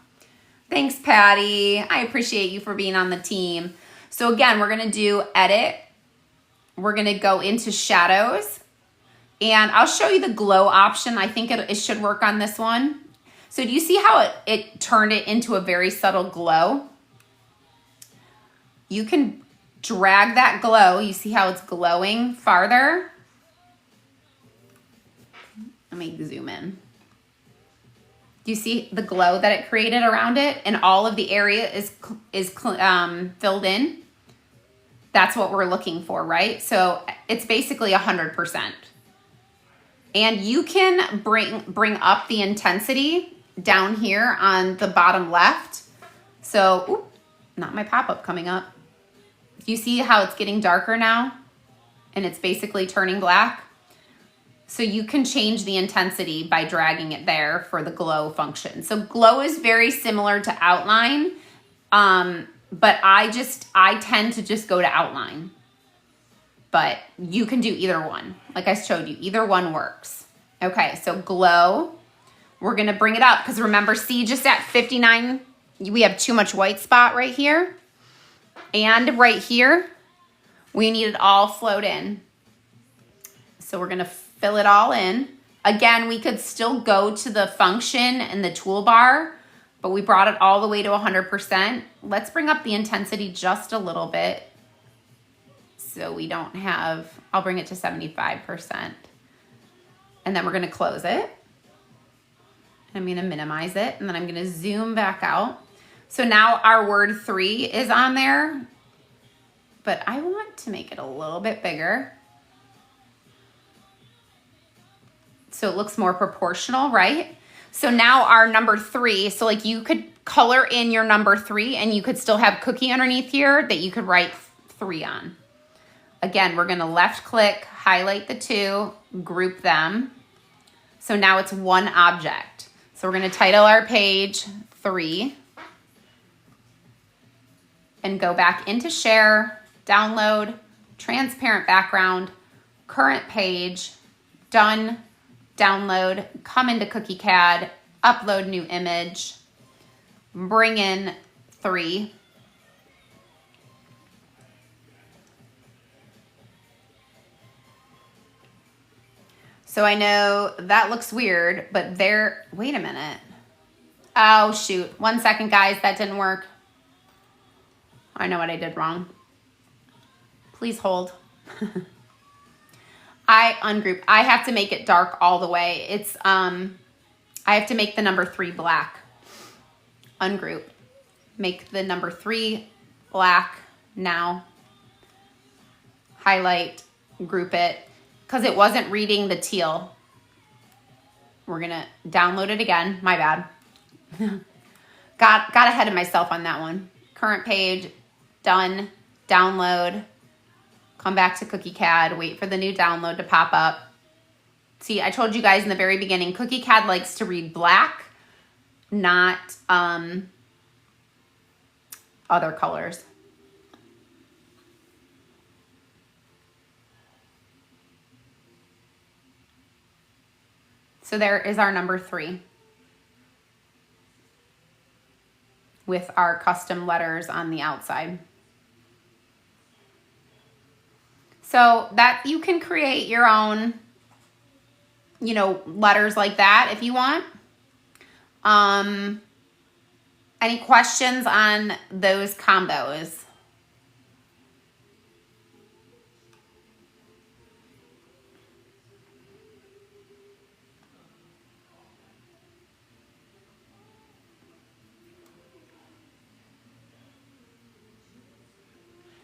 Thanks, Patty. I appreciate you for being on the team. So again, we're going to do edit. We're going to go into shadows, and I'll show you the glow option. I think it should work on this one. So do you see how it turned it into a very subtle glow? You can drag that glow. You see how it's glowing farther? Let me zoom in. Do you see the glow that it created around it? And all of the area is filled in. That's what we're looking for, right? So it's basically 100%. And you can bring up the intensity down here on the bottom left. So, oop, not my pop-up coming up. Do you see how it's getting darker now? And it's basically turning black. So you can change the intensity by dragging it there for the glow function. So glow is very similar to outline, but I tend to just go to outline. But you can do either one. Like I showed you, either one works. Okay, so glow. We're gonna bring it up because remember, see, just at 59, we have too much white spot right here. And right here, we need it all flowed in. So we're gonna fill it all in. Again, we could still go to the function and the toolbar, but we brought it all the way to 100%. Let's bring up the intensity just a little bit. So we don't have, I'll bring it to 75%. And then we're gonna close it. I'm gonna minimize it, and then I'm gonna zoom back out. So now our word 3 is on there, but I want to make it a little bit bigger. So it looks more proportional, right? So now our number 3, so like you could color in your number 3 and you could still have cookie underneath here that you could write 3 on. Again, we're gonna left click, highlight the 2, group them. So now it's one object. So we're gonna title our page 3 and go back into share, download, transparent background, current page, done, download, come into CookieCAD, upload new image, bring in 3. So I know that looks weird, but there, wait a minute. Oh shoot, 1 second guys, that didn't work. I know what I did wrong. Please hold. I ungrouped. I have to make it dark all the way. It's, I have to make the number 3 black. Ungroup. Make the number 3 black now. Highlight, group it, because it wasn't reading the teal. We're gonna download it again, my bad. Got ahead of myself on that one. Current page, done, download, come back to CookieCAD, wait for the new download to pop up. See, I told you guys in the very beginning, CookieCAD likes to read black, not other colors. So there is our number 3 with our custom letters on the outside. So that you can create your own, you know, letters like that if you want. Any questions on those combos?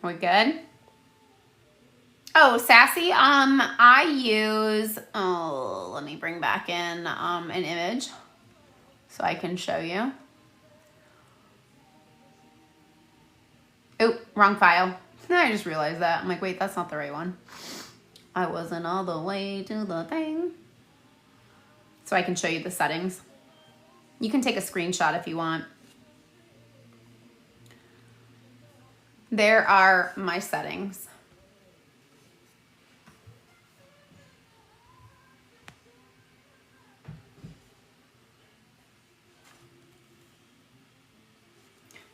We good? Oh, Sassy, I use, let me bring back in an image so I can show you. Oh, wrong file. I just realized that. I'm like, wait, that's not the right one. I wasn't all the way to the thing. So I can show you the settings. You can take a screenshot if you want. There are my settings.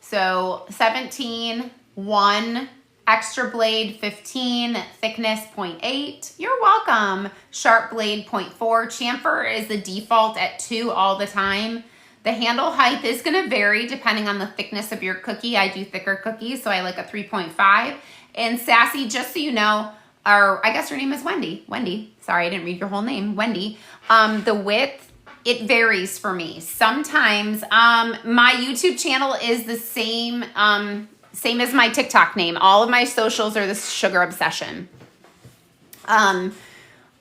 So 17, 1, extra blade 15, thickness 0.8. You're welcome. Sharp blade 0.4. Chamfer is the default at 2 all the time. The handle height is going to vary depending on the thickness of your cookie. I do thicker cookies, so I like a 3.5. And Sassy, just so you know, or I guess her name is Wendy. Wendy, sorry, I didn't read your whole name. Wendy. The width, it varies for me. Sometimes my YouTube channel is the same as my TikTok name. All of my socials are the Sugar Obsession.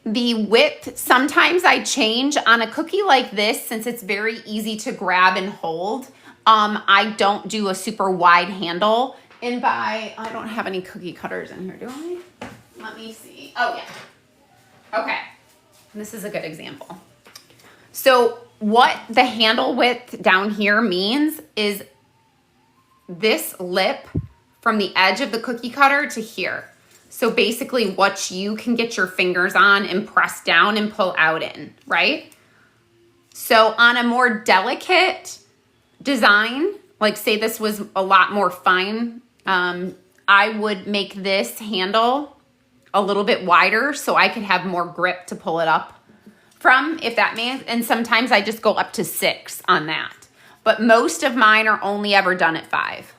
The width, sometimes I change on a cookie like this, since it's very easy to grab and hold. I don't do a super wide handle. And I don't have any cookie cutters in here, do I? Let me see. Oh yeah. Okay. This is a good example. So what the handle width down here means is this lip from the edge of the cookie cutter to here. So basically what you can get your fingers on and press down and pull out in, right? So on a more delicate design, like say this was a lot more fine, I would make this handle a little bit wider so I could have more grip to pull it up from, if that means, and sometimes I just go up to 6 on that. But most of mine are only ever done at 5.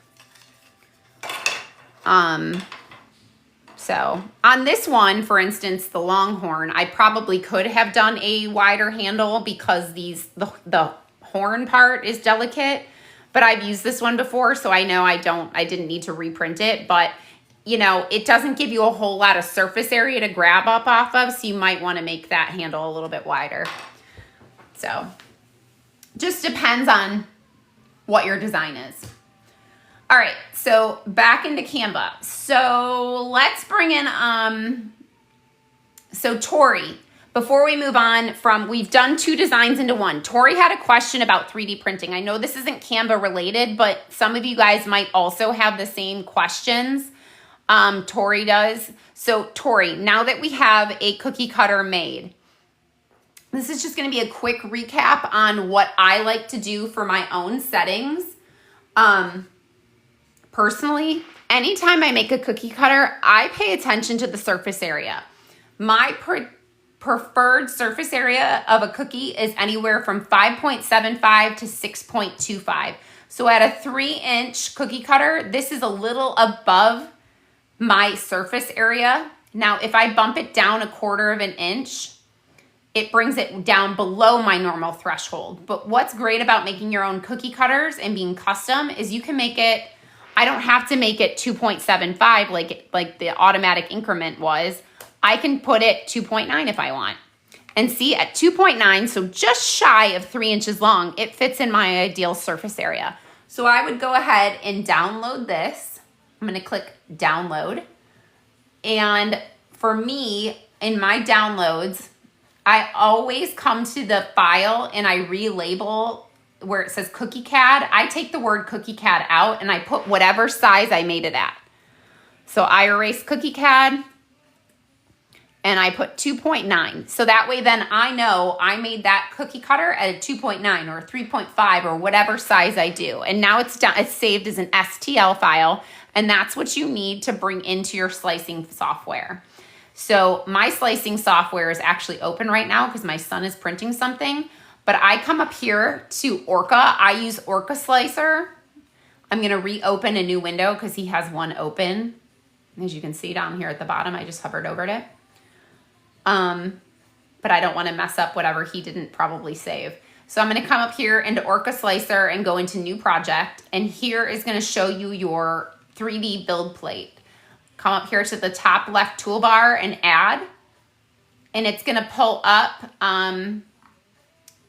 So on this one, for instance, the Longhorn, I probably could have done a wider handle because the horn part is delicate, but I've used this one before, so I know I didn't need to reprint it, but you know, it doesn't give you a whole lot of surface area to grab up off of, so you might want to make that handle a little bit wider. So just depends on what your design is. All right, so back into Canva. So let's bring in, so Tori, before we move on from, we've done 2 designs into one. Tori had a question about 3D printing. I know this isn't Canva related, but some of you guys might also have the same questions. Tori does. So Tori, now that we have a cookie cutter made, this is just going to be a quick recap on what I like to do for my own settings. Personally, anytime I make a cookie cutter, I pay attention to the surface area. My preferred surface area of a cookie is anywhere from 5.75 to 6.25. So at a 3-inch cookie cutter, this is a little above my surface area. Now, if I bump it down 1/4 of an inch, it brings it down below my normal threshold. But what's great about making your own cookie cutters and being custom is you can make it, I don't have to make it 2.75 like the automatic increment was. I can put it 2.9 if I want. And see, at 2.9, so just shy of 3 inches long, it fits in my ideal surface area. So I would go ahead and download this. I'm going to click download. And for me, in my downloads, I always come to the file and I relabel where it says cookie CAD. I take the word cookie CAD out and I put whatever size I made it at. So I erase cookie CAD and I put 2.9. So that way then I know I made that cookie cutter at a 2.9 or a 3.5 or whatever size I do. And now it's done, it's saved as an STL file, and that's what you need to bring into your slicing software. So my slicing software is actually open right now because my son is printing something, but I come up here to Orca. I use Orca Slicer. I'm gonna reopen a new window because he has one open. As you can see down here at the bottom, I just hovered over it. But I don't want to mess up whatever he didn't probably save. So I'm going to come up here into Orca Slicer and go into new project. And here is going to show you your 3D build plate. come up here to the top left toolbar and add, and it's going to pull up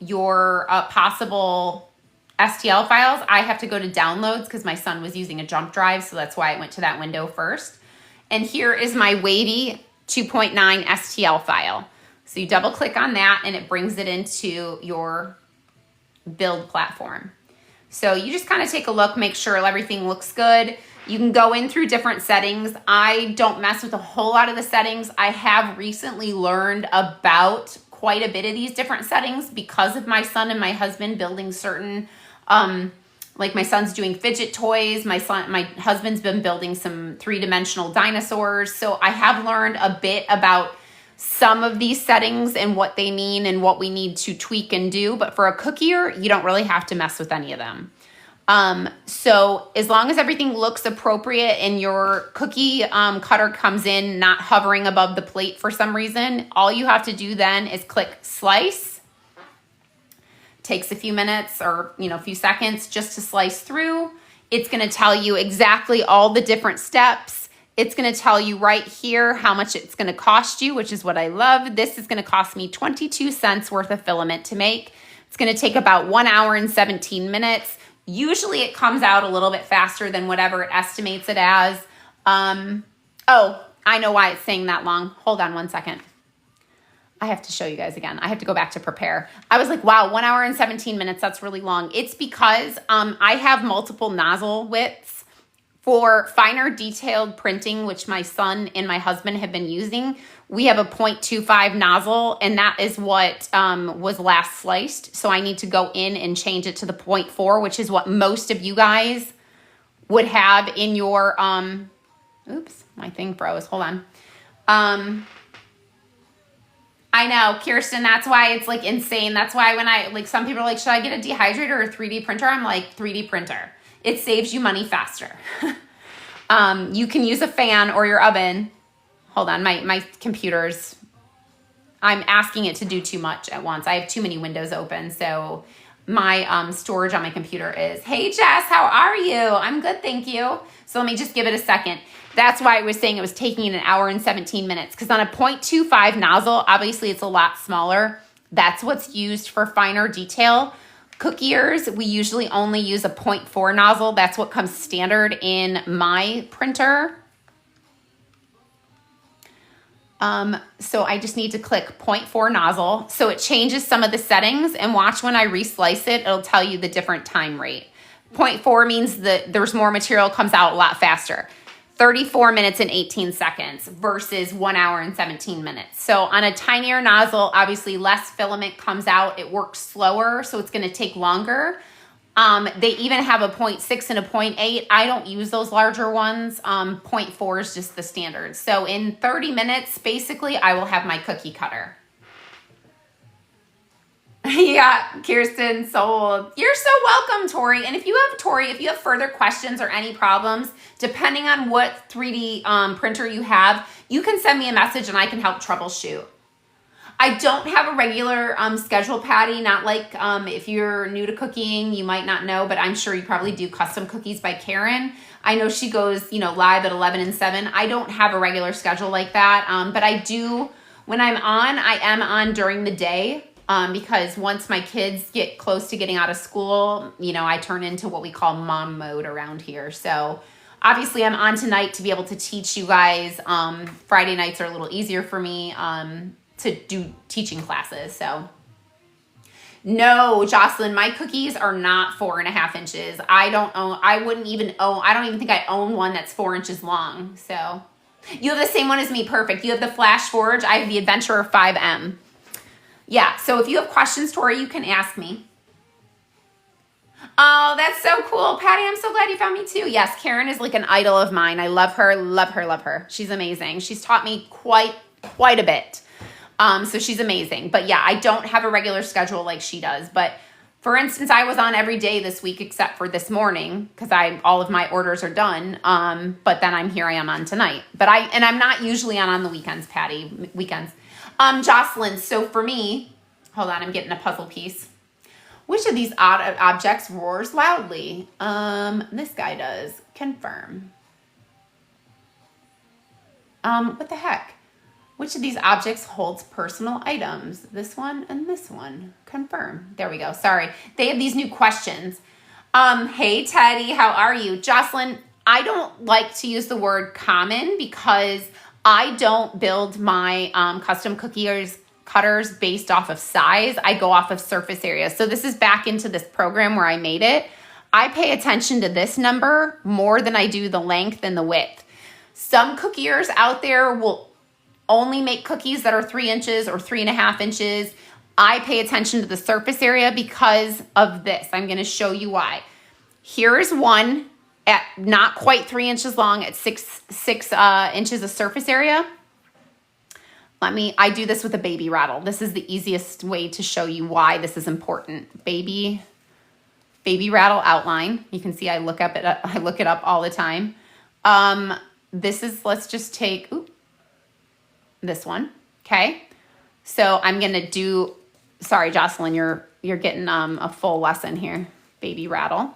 your possible STL files. I have to go to downloads because my son was using a jump drive, so that's why I went to that window first. And here is my Wavy 2.9 STL file. So you double click on that and it brings it into your build platform. So you just kind of take a look, make sure everything looks good. You can go in through different settings. I don't mess with a whole lot of the settings. I have recently learned about quite a bit of these different settings because of my son and my husband building certain, like my son's doing fidget toys. My husband's been building some 3-dimensional dinosaurs. So I have learned a bit about some of these settings and what they mean and what we need to tweak and do. But for a cookier, you don't really have to mess with any of them. So as long as everything looks appropriate and your cookie cutter comes in not hovering above the plate for some reason, all you have to do then is click slice. Takes a few minutes or a few seconds just to slice through. It's going to tell you exactly all the different steps. It's going to tell you right here how much it's going to cost you, which is what I love. This is going to cost me 22 cents worth of filament to make. It's going to take about 1 hour and 17 minutes. Usually it comes out a little bit faster than whatever it estimates it as. Oh, I know why it's saying that long. Hold on one second. I have to show you guys again. I have to go back to prepare. I was like, wow, 1 hour and 17 minutes. That's really long. It's because I have multiple nozzle widths. For finer detailed printing, which my son and my husband have been using, we have a 0.25 nozzle, and that is what was last sliced. So I need to go in and change it to the 0.4, which is what most of you guys would have in your, oops, my thing froze. Hold on. I know, Kirsten, that's why it's like insane. That's why when some people are like, should I get a dehydrator or a 3D printer? I'm like, 3D printer. It saves you money faster. You can use a fan or your oven. Hold on, my computer's, I'm asking it to do too much at once. I have too many windows open, so my storage on my computer is, hey Jess, how are you? I'm good, thank you. So let me just give it a second. That's why I was saying it was taking 1 hour and 17 minutes, because on a 0.25 nozzle, obviously it's a lot smaller. That's what's used for finer detail. Cookiers, we usually only use a 0.4 nozzle. That's what comes standard in my printer. So I just need to click 0.4 nozzle. So it changes some of the settings, and watch when I reslice it, it'll tell you the different time rate. 0.4 means that there's more material, comes out a lot faster. 34 minutes and 18 seconds versus 1 hour and 17 minutes. So on a tinier nozzle, obviously less filament comes out. It works slower, so it's going to take longer. They even have a 0.6 and a 0.8. I don't use those larger ones. 0.4 is just the standard. So in 30 minutes, basically, I will have my cookie cutter. Yeah, Kirsten, sold. You're so welcome, Tori. And if you have further questions or any problems, depending on what 3D printer you have, you can send me a message and I can help troubleshoot. I don't have a regular schedule, Patty. Not like if you're new to cooking, you might not know, but I'm sure you probably do custom cookies by Karen. I know she goes, live at 11 and 7. I don't have a regular schedule like that, but I do. When I'm on, I am on during the day. Because once my kids get close to getting out of school, I turn into what we call mom mode around here. So obviously I'm on tonight to be able to teach you guys. Friday nights are a little easier for me to do teaching classes. So no, Jocelyn, my cookies are not 4.5 inches. I don't even think I own one that's 4 inches long. So you have the same one as me. Perfect. You have the Flash Forge. I have the Adventurer 5M. Yeah, so if you have questions, Tori, you can ask me. Oh, that's so cool. Patty, I'm so glad you found me too. Yes, Karen is like an idol of mine. I love her, love her, love her. She's amazing. She's taught me quite a bit. So she's amazing. But yeah, I don't have a regular schedule like she does. But for instance, I was on every day this week except for this morning because all of my orders are done. But then I am on tonight. But I'm not usually on the weekends, Patty. Weekends. Jocelyn, so for me, hold on, I'm getting a puzzle piece. Which of these odd objects roars loudly? This guy does. Confirm. What the heck? Which of these objects holds personal items? This one and this one. Confirm. There we go. Sorry. They have these new questions. Hey, Teddy, how are you? Jocelyn, I don't like to use the word common because I don't build my custom cutters based off of size. I go off of surface area. So this is back into this program where I made it. I pay attention to this number more than I do the length and the width. Some cookiers out there will only make cookies that are 3 inches or 3.5 inches. I pay attention to the surface area because of this. I'm going to show you why. Here's one at not quite 3 inches long at six inches of surface area. I do this with a baby rattle. This is the easiest way to show you why this is important. Baby rattle outline. You can see I look it up all the time. Let's just take this one. Okay. So I'm going to do, sorry, Jocelyn, you're getting a full lesson here. Baby rattle.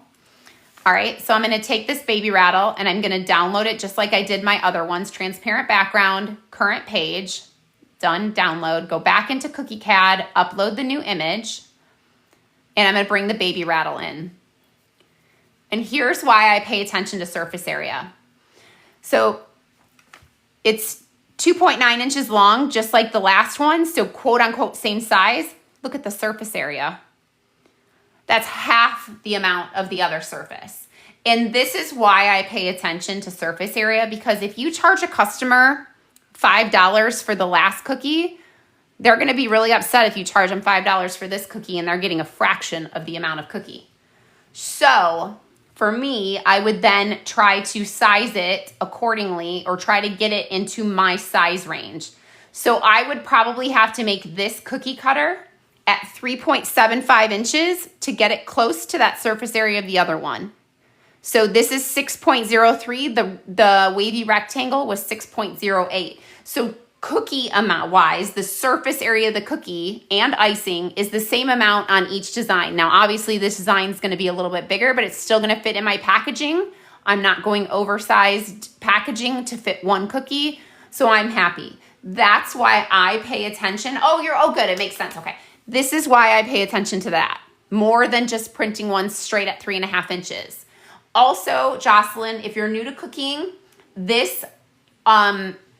All right. So I'm going to take this baby rattle and I'm going to download it just like I did my other ones. Transparent background, current page, done, download, go back into CookieCAD, upload the new image, and I'm going to bring the baby rattle in. And here's why I pay attention to surface area. So it's 2.9 inches long, just like the last one. So quote unquote, same size. Look at the surface area. That's half the amount of the other surface. And this is why I pay attention to surface area, because if you charge a customer $5 for the last cookie, they're going to be really upset if you charge them $5 for this cookie and they're getting a fraction of the amount of cookie. So for me, I would then try to size it accordingly or try to get it into my size range. So I would probably have to make this cookie cutter at 3.75 inches to get it close to that surface area of the other one. So this is 6.03. The wavy rectangle was 6.08. So cookie amount wise, the surface area of the cookie and icing is the same amount on each design. Now, obviously this design is going to be a little bit bigger, but it's still going to fit in my packaging. I'm not going oversized packaging to fit one cookie. So I'm happy. That's why I pay attention. Oh, good. It makes sense. Okay. This is why I pay attention to that more than just printing one straight at 3.5 inches. Also, Jocelyn, if you're new to cooking, this,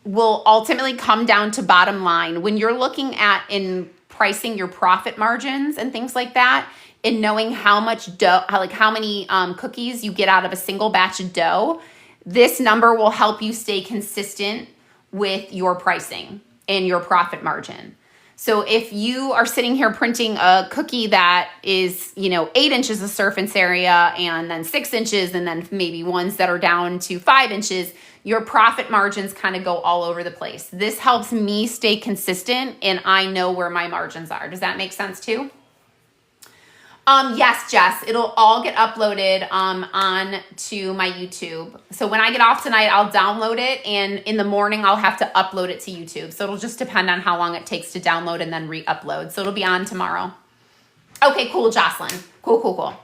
will ultimately come down to bottom line. When you're looking at in pricing your profit margins and things like that, and knowing how much dough, how many cookies you get out of a single batch of dough, this number will help you stay consistent with your pricing and your profit margin. So if you are sitting here printing a cookie that is, 8 inches of surface area and then 6 inches and then maybe ones that are down to 5 inches, your profit margins kind of go all over the place. This helps me stay consistent and I know where my margins are. Does that make sense too? Yes, Jess, it'll all get uploaded on to my YouTube. So when I get off tonight, I'll download it and in the morning I'll have to upload it to YouTube. So it'll just depend on how long it takes to download and then re-upload. So it'll be on tomorrow. Okay, cool, Jocelyn. Cool.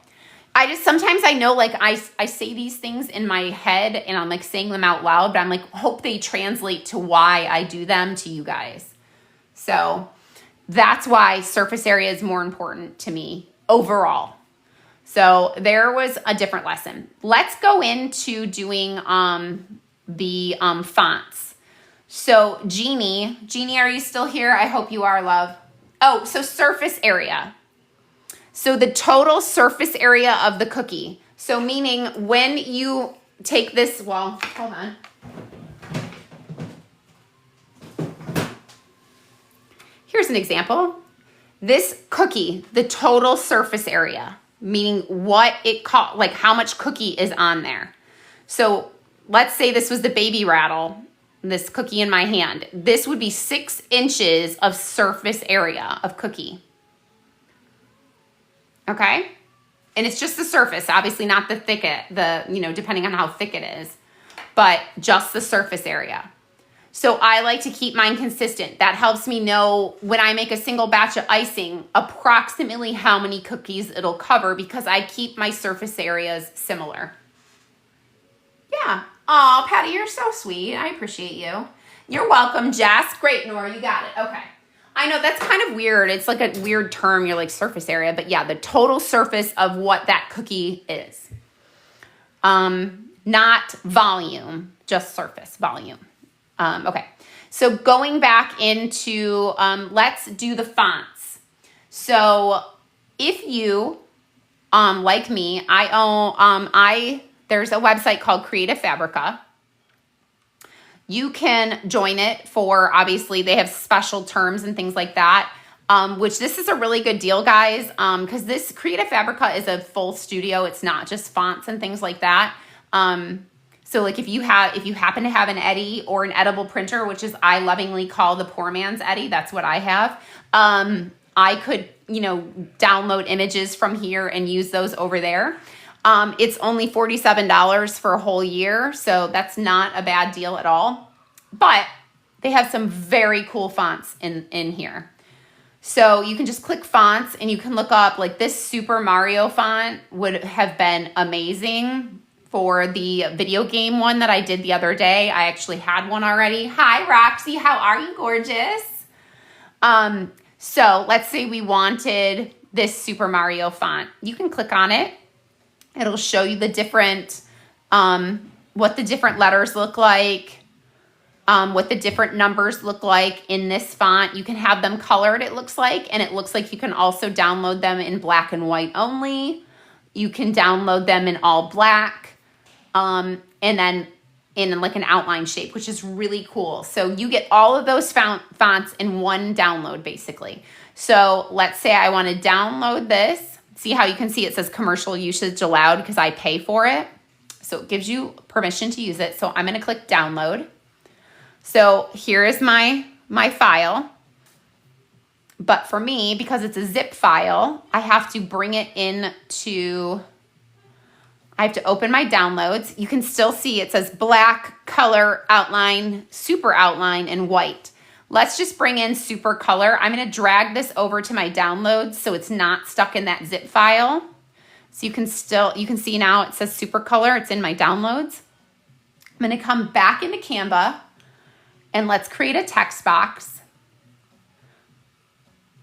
Sometimes I know I say these things in my head and I'm saying them out loud, but I'm hope they translate to why I do them to you guys. So that's why surface area is more important to me overall. So there was a different lesson. Let's go into doing the fonts. So Jeannie, are you still here? I hope you are, love. Oh, so surface area. So the total surface area of the cookie. So meaning when you take this, hold on. Here's an example. This cookie, the total surface area, meaning what it caught, how much cookie is on there. So let's say this was the baby rattle, this cookie in my hand. This would be 6 inches of surface area of cookie. Okay? And it's just the surface, obviously not the depending on how thick it is, but just the surface area. So I like to keep mine consistent. That helps me know when I make a single batch of icing, approximately how many cookies it'll cover because I keep my surface areas similar. Yeah. Oh, Patty, you're so sweet. I appreciate you. You're welcome, Jess. Great, Nora, you got it. Okay. I know that's kind of weird. It's like a weird term. You're like surface area, but yeah, the total surface of what that cookie is. Not volume, just surface volume. Okay. So going back into, let's do the fonts. So if you, like me, there's a website called Creative Fabrica. You can join it for, obviously, they have special terms and things like that, which this is a really good deal, guys, because this Creative Fabrica is a full studio. It's not just fonts and things like that. So like if you happen to have an Eddie or an edible printer, which is I lovingly call the poor man's Eddie, that's what I have. I could, download images from here and use those over there. It's only $47 for a whole year, so that's not a bad deal at all. But they have some very cool fonts in here. So you can just click fonts and you can look up, like this Super Mario font would have been amazing for the video game one that I did the other day. I actually had one already. Hi, Roxy. How are you, gorgeous? So let's say we wanted this Super Mario font. You can click on it. It'll show you the different, what the different letters look like, what the different numbers look like in this font. You can have them colored, it looks like, and it looks like you can also download them in black and white only. You can download them in all black, and then in like an outline shape, which is really cool. So you get all of those fonts in one download, basically. So let's say I want to download this. See how you can see it says commercial usage allowed because I pay for it. So it gives you permission to use it. So I'm going to click download. So here is my file. But for me, because it's a zip file, I have to bring it I have to open my downloads. You can still see it says black, color, outline, super outline, and white. Let's just bring in super color. I'm going to drag this over to my downloads so it's not stuck in that zip file. So you can see now it says super color. It's in my downloads. I'm going to come back into Canva and let's create a text box.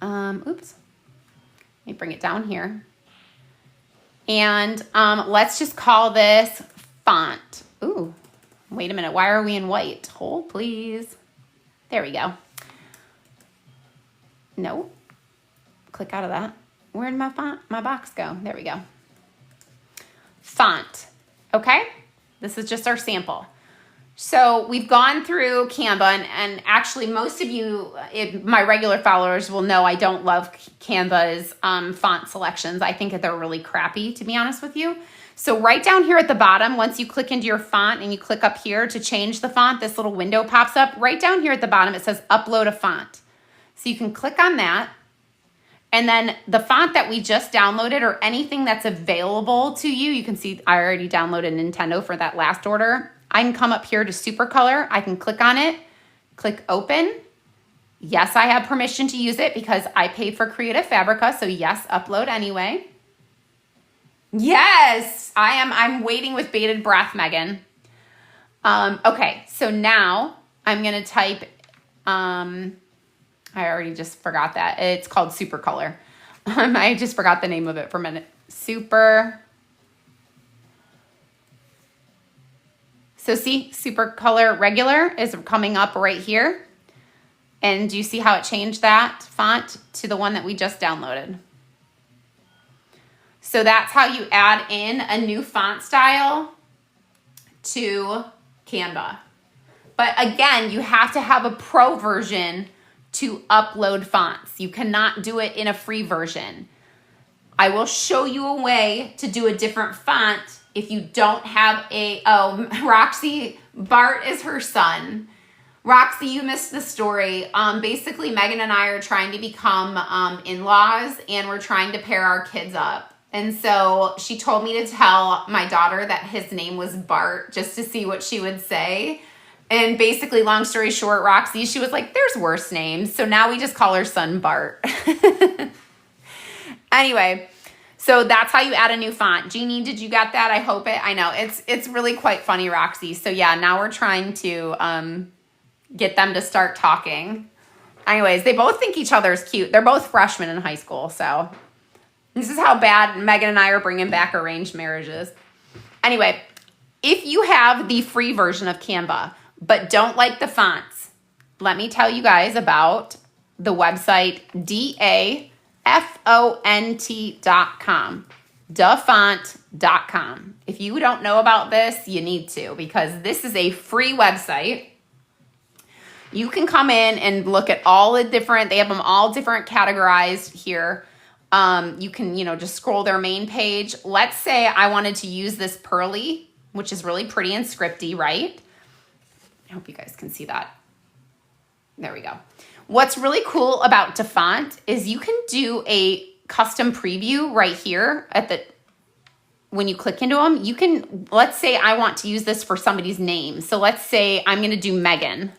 Oops. Let me bring it down here. And let's just call this font. Ooh, wait a minute. Why are we in white? Hold, please. There we go. No. Click out of that. Where'd my box go? There we go. Font. Okay? This is just our sample. So we've gone through Canva, and actually most of you, my regular followers will know I don't love Canva's font selections. I think that they're really crappy, to be honest with you. So right down here at the bottom, once you click into your font and you click up here to change the font, this little window pops up. Right down here at the bottom, it says upload a font. So you can click on that. And then the font that we just downloaded or anything that's available to you, you can see I already downloaded Nintendo for that last order. I can come up here to super color. I can click on it, click open. Yes, I have permission to use it because I paid for Creative Fabrica. So yes, upload anyway. Yes, I'm waiting with bated breath, Megan. Okay, so now I'm going to type, I already just forgot that. It's called Super Color. I just forgot the name of it for a minute. Super. So see, Super Color Regular is coming up right here. And do you see how it changed that font to the one that we just downloaded? So that's how you add in a new font style to Canva. But again, you have to have a pro version to upload fonts. You cannot do it in a free version. I will show you a way to do a different font if you don't have Roxy, Bart is her son. Roxy, you missed the story. Basically, Megan and I are trying to become in-laws, and we're trying to pair our kids up. And so she told me to tell my daughter that his name was Bart just to see what she would say. And basically, long story short, Roxy, she was like, there's worse names. So now we just call her son Bart. Anyway, so that's how you add a new font. Jeannie, did you get that? I hope it. I know. It's really quite funny, Roxy. So yeah, now we're trying to get them to start talking. Anyways, they both think each other's cute. They're both freshmen in high school, so this is how bad Megan and I are bringing back arranged marriages. Anyway, if you have the free version of Canva, but don't like the fonts, let me tell you guys about the website dafont.com. dafont.com. If you don't know about this, you need to, because this is a free website. You can come in and look at all the different, they have them all different categorized here. You can, just scroll their main page. Let's say I wanted to use this Pearly, which is really pretty and scripty, right? I hope you guys can see that. There we go. What's really cool about Dafont is you can do a custom preview right here when you click into them. You can, let's say I want to use this for somebody's name. So let's say I'm going to do Megan.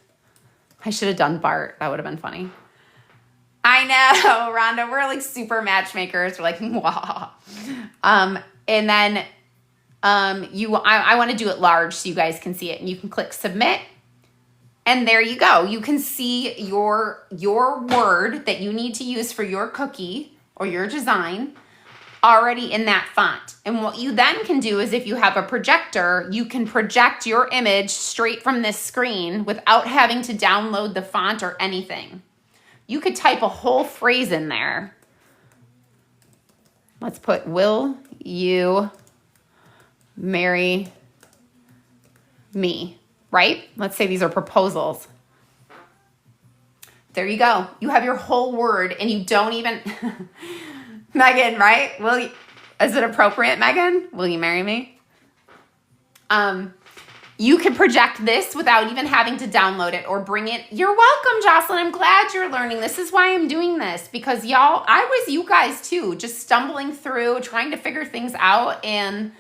I should have done Bart. That would have been funny. I know, Rhonda, we're like super matchmakers. We're like, wow. And then I want to do it large so you guys can see it. And you can click submit. And there you go. You can see your word that you need to use for your cookie or your design already in that font. And what you then can do is if you have a projector, you can project your image straight from this screen without having to download the font or anything. You could type a whole phrase in there. Let's put, will you marry me, right? Let's say these are proposals. There you go. You have your whole word and you don't even, Megan, right? Is it appropriate, Megan? Will you marry me? You can project this without even having to download it or bring it. You're welcome, Jocelyn. I'm glad you're learning. This is why I'm doing this, because y'all, I was you guys too, just stumbling through, trying to figure things out. And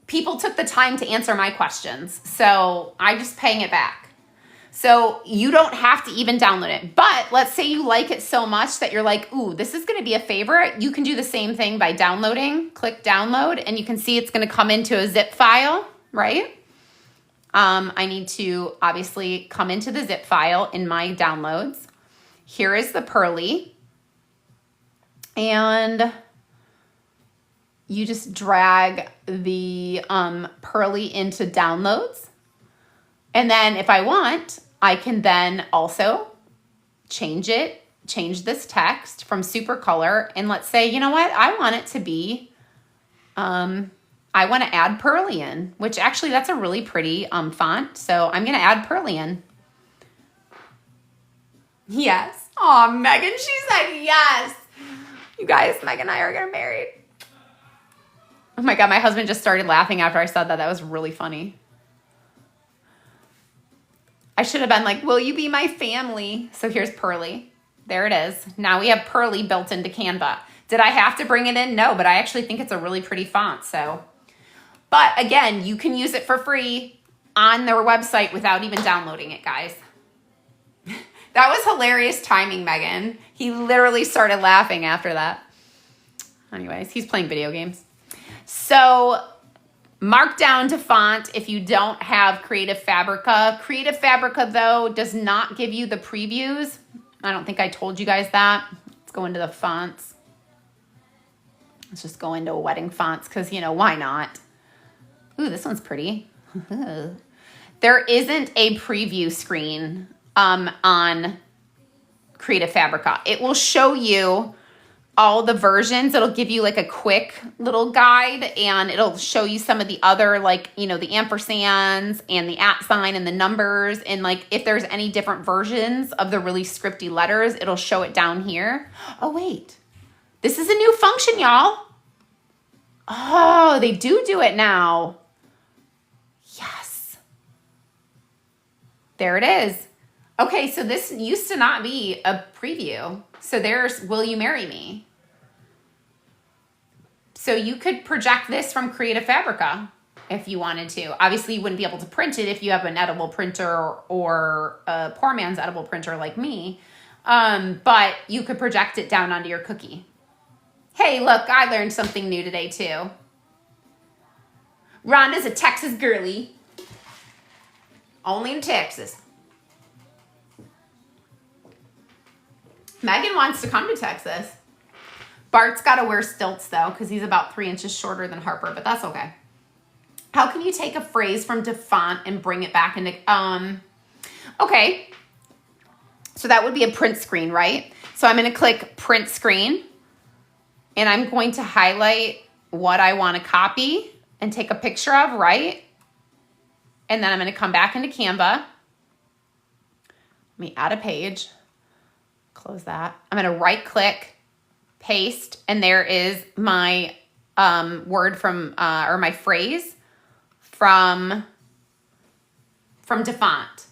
people took the time to answer my questions. So I'm just paying it back. So you don't have to even download it. But let's say you like it so much that you're like, ooh, this is going to be a favorite. You can do the same thing by downloading. Click download, and you can see it's going to come into a zip file, right? I need to obviously come into the zip file in my downloads. Here is the Pearly. And you just drag the Pearly into downloads. And then if I want, I can then also change this text from super color. And let's say, you know what? I want it to be, I want to add Pearly in, which actually that's a really pretty font. So I'm going to add Pearly in. Yes. Oh, Megan, she said yes. You guys, Megan and I are getting married. Oh my God, my husband just started laughing after I said that. That was really funny. I should have been like, will you be my family? So here's Pearly. There it is. Now we have Pearly built into Canva. Did I have to bring it in? No, but I actually think it's a really pretty font. So, but again, you can use it for free on their website without even downloading it, guys. That was hilarious timing, Megan. He literally started laughing after that. Anyways, he's playing video games. So Markdown to font if you don't have Creative Fabrica. Creative Fabrica, though, does not give you the previews. I don't think I told you guys that. Let's go into the fonts. Let's just go into wedding fonts because, why not? Ooh, this one's pretty. There isn't a preview screen on Creative Fabrica. It will show you all the versions. It'll give you like a quick little guide, and it'll show you some of the other, like, the ampersands and the @ sign and the numbers. And like, if there's any different versions of the really scripty letters, it'll show it down here. Oh, wait, this is a new function, y'all. Oh, they do it now. Yes. There it is. Okay, so this used to not be a preview. So there's Will You Marry Me? So you could project this from Creative Fabrica if you wanted to. Obviously, you wouldn't be able to print it if you have an edible printer or a poor man's edible printer like me. But you could project it down onto your cookie. Hey, look, I learned something new today, too. Rhonda's a Texas girly. Only in Texas. Megan wants to come to Texas. Bart's got to wear stilts, though, because he's about 3 inches shorter than Harper, but that's okay. How can you take a phrase from DeFont and bring it back into... Okay. So that would be a print screen, right? So I'm going to click print screen, and I'm going to highlight what I want to copy and take a picture of, right? And then I'm going to come back into Canva. Let me add a page. Close that. I'm going to right click, paste, and there is my word from, or my phrase from DeFont.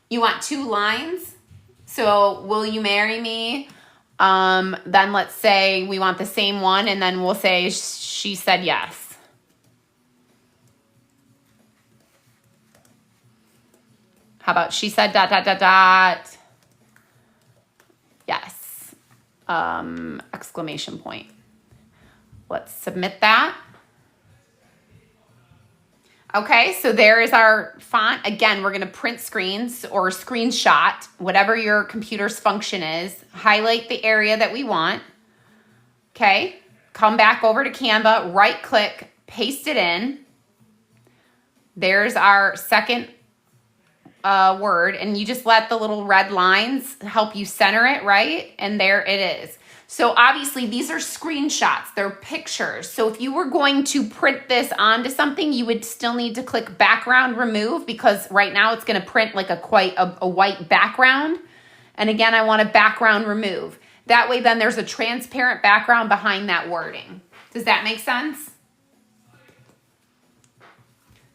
You want 2 lines. So, will you marry me? Then let's say we want the same one, and then we'll say she said yes. How about she said ... Yes. Exclamation point. Let's submit that. Okay, so there is our font. Again, we're going to print screens or screenshot, whatever your computer's function is. Highlight the area that we want. Okay, come back over to Canva, right click, paste it in. There's our second word, and you just let the little red lines help you center it, right? And there it is. So obviously these are screenshots, they're pictures. So if you were going to print this onto something, you would still need to click background remove, because right now it's going to print like a white background. And again, I want a background remove. That way then there's a transparent background behind that wording. Does that make sense?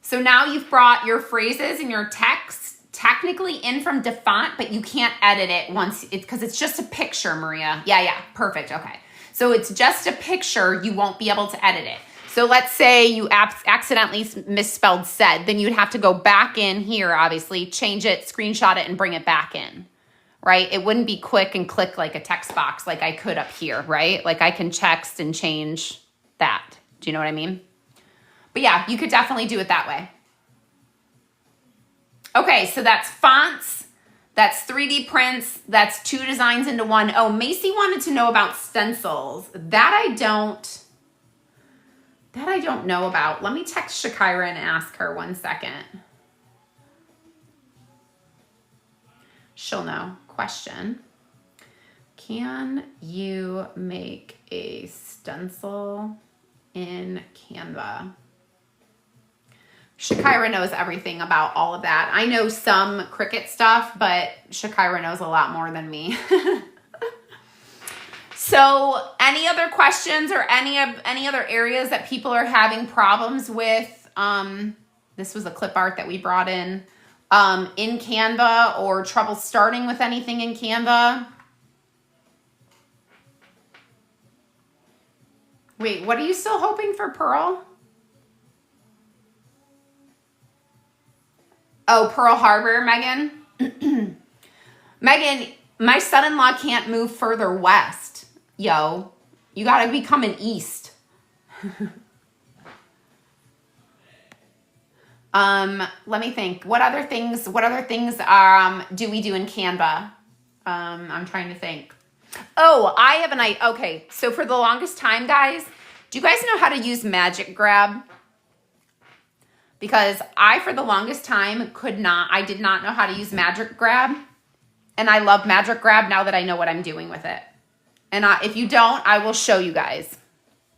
So now you've brought your phrases and your text technically in from DeFont, but you can't edit it once because it's just a picture, Maria. Yeah, perfect. Okay. So it's just a picture. You won't be able to edit it. So let's say you accidentally misspelled said, then you'd have to go back in here, obviously, change it, screenshot it, and bring it back in, right? It wouldn't be quick and click like a text box like I could up here, right? Like I can text and change that. Do you know what I mean? But yeah, you could definitely do it that way. Okay, so that's fonts, that's 3D prints, that's 2 designs into 1. Oh, Macy wanted to know about stencils. That I don't know about. Let me text Shakira and ask her 1 second. She'll know. Question. Can you make a stencil in Canva? Shakira knows everything about all of that. I know some Cricut stuff, but Shakira knows a lot more than me. So any other questions or any other areas that people are having problems with? This was a clip art that we brought in Canva, or trouble starting with anything in Canva. Wait, what are you still hoping for, Pearl? Oh, Pearl Harbor, Megan. Megan, my son-in-law can't move further west. Yo, you gotta be coming east. Let me think. What other things do we do in Canva? I'm trying to think. Oh, I have an idea. Okay, so for the longest time, guys, do you guys know how to use Magic Grab? Because for the longest time, I did not know how to use Magic Grab. And I love Magic Grab now that I know what I'm doing with it. And if you don't, I will show you guys.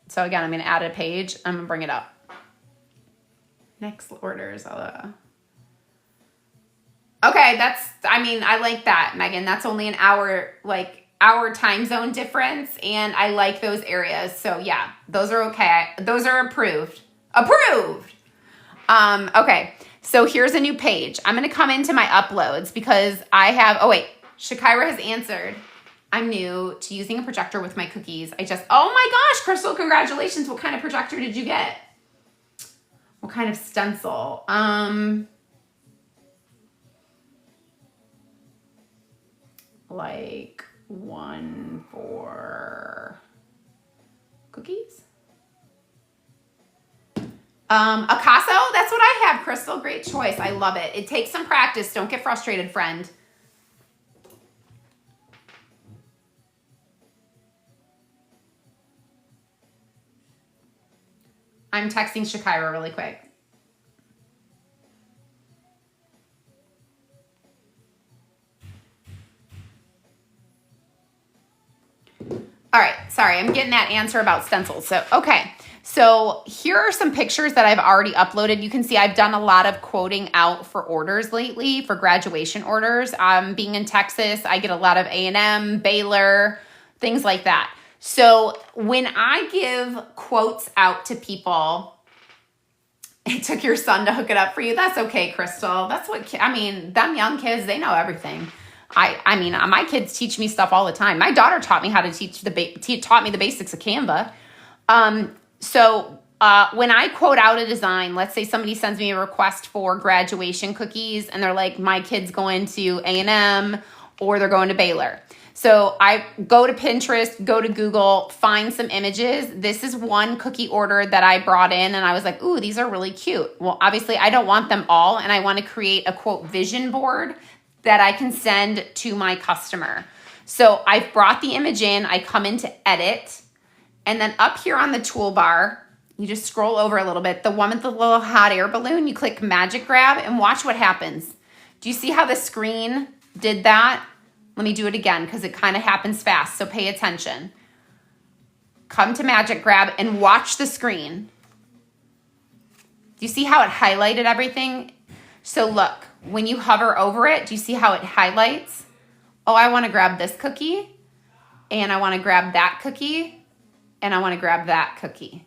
So again, I'm going to add a page. I'm going to bring it up. Next orders. Okay, I like that, Megan. That's only an hour, our time zone difference. And I like those areas. So yeah, those are okay. Those are approved. Approved! Okay, so here's a new page. I'm going to come into my uploads because I have, Shakira has answered. I'm new to using a projector with my cookies. Oh my gosh, Crystal, congratulations. What kind of projector did you get? What kind of stencil? Like one for cookies? Acaso, that's what I have, Crystal. Great choice. I love it. It takes some practice. Don't get frustrated, friend. I'm texting Shakira really quick. All right, sorry, I'm getting that answer about stencils. So, okay. So here are some pictures that I've already uploaded. You can see I've done a lot of quoting out for orders lately, for graduation orders. Being in Texas, I get a lot of A&M, Baylor, things like that. So when I give quotes out to people, it took your son to hook it up for you. That's okay, Crystal. That's what, I mean, them young kids, they know everything. I mean, my kids teach me stuff all the time. My daughter taught me how to taught me the basics of Canva. So when I quote out a design, let's say somebody sends me a request for graduation cookies and they're like, my kid's going to A&M or they're going to Baylor. So I go to Pinterest, go to Google, find some images. This is one cookie order that I brought in and I was like, ooh, these are really cute. Well, obviously I don't want them all and I want to create a quote vision board that I can send to my customer. So I've brought the image in, I come into edit, and then up here on the toolbar, you just scroll over a little bit. The one with the little hot air balloon, you click magic grab and watch what happens. Do you see how the screen did that? Let me do it again because it kind of happens fast, so pay attention. Come to magic grab and watch the screen. Do you see how it highlighted everything? So look, when you hover over it, do you see how it highlights? Oh, I want to grab this cookie, and I want to grab that cookie, and I want to grab that cookie.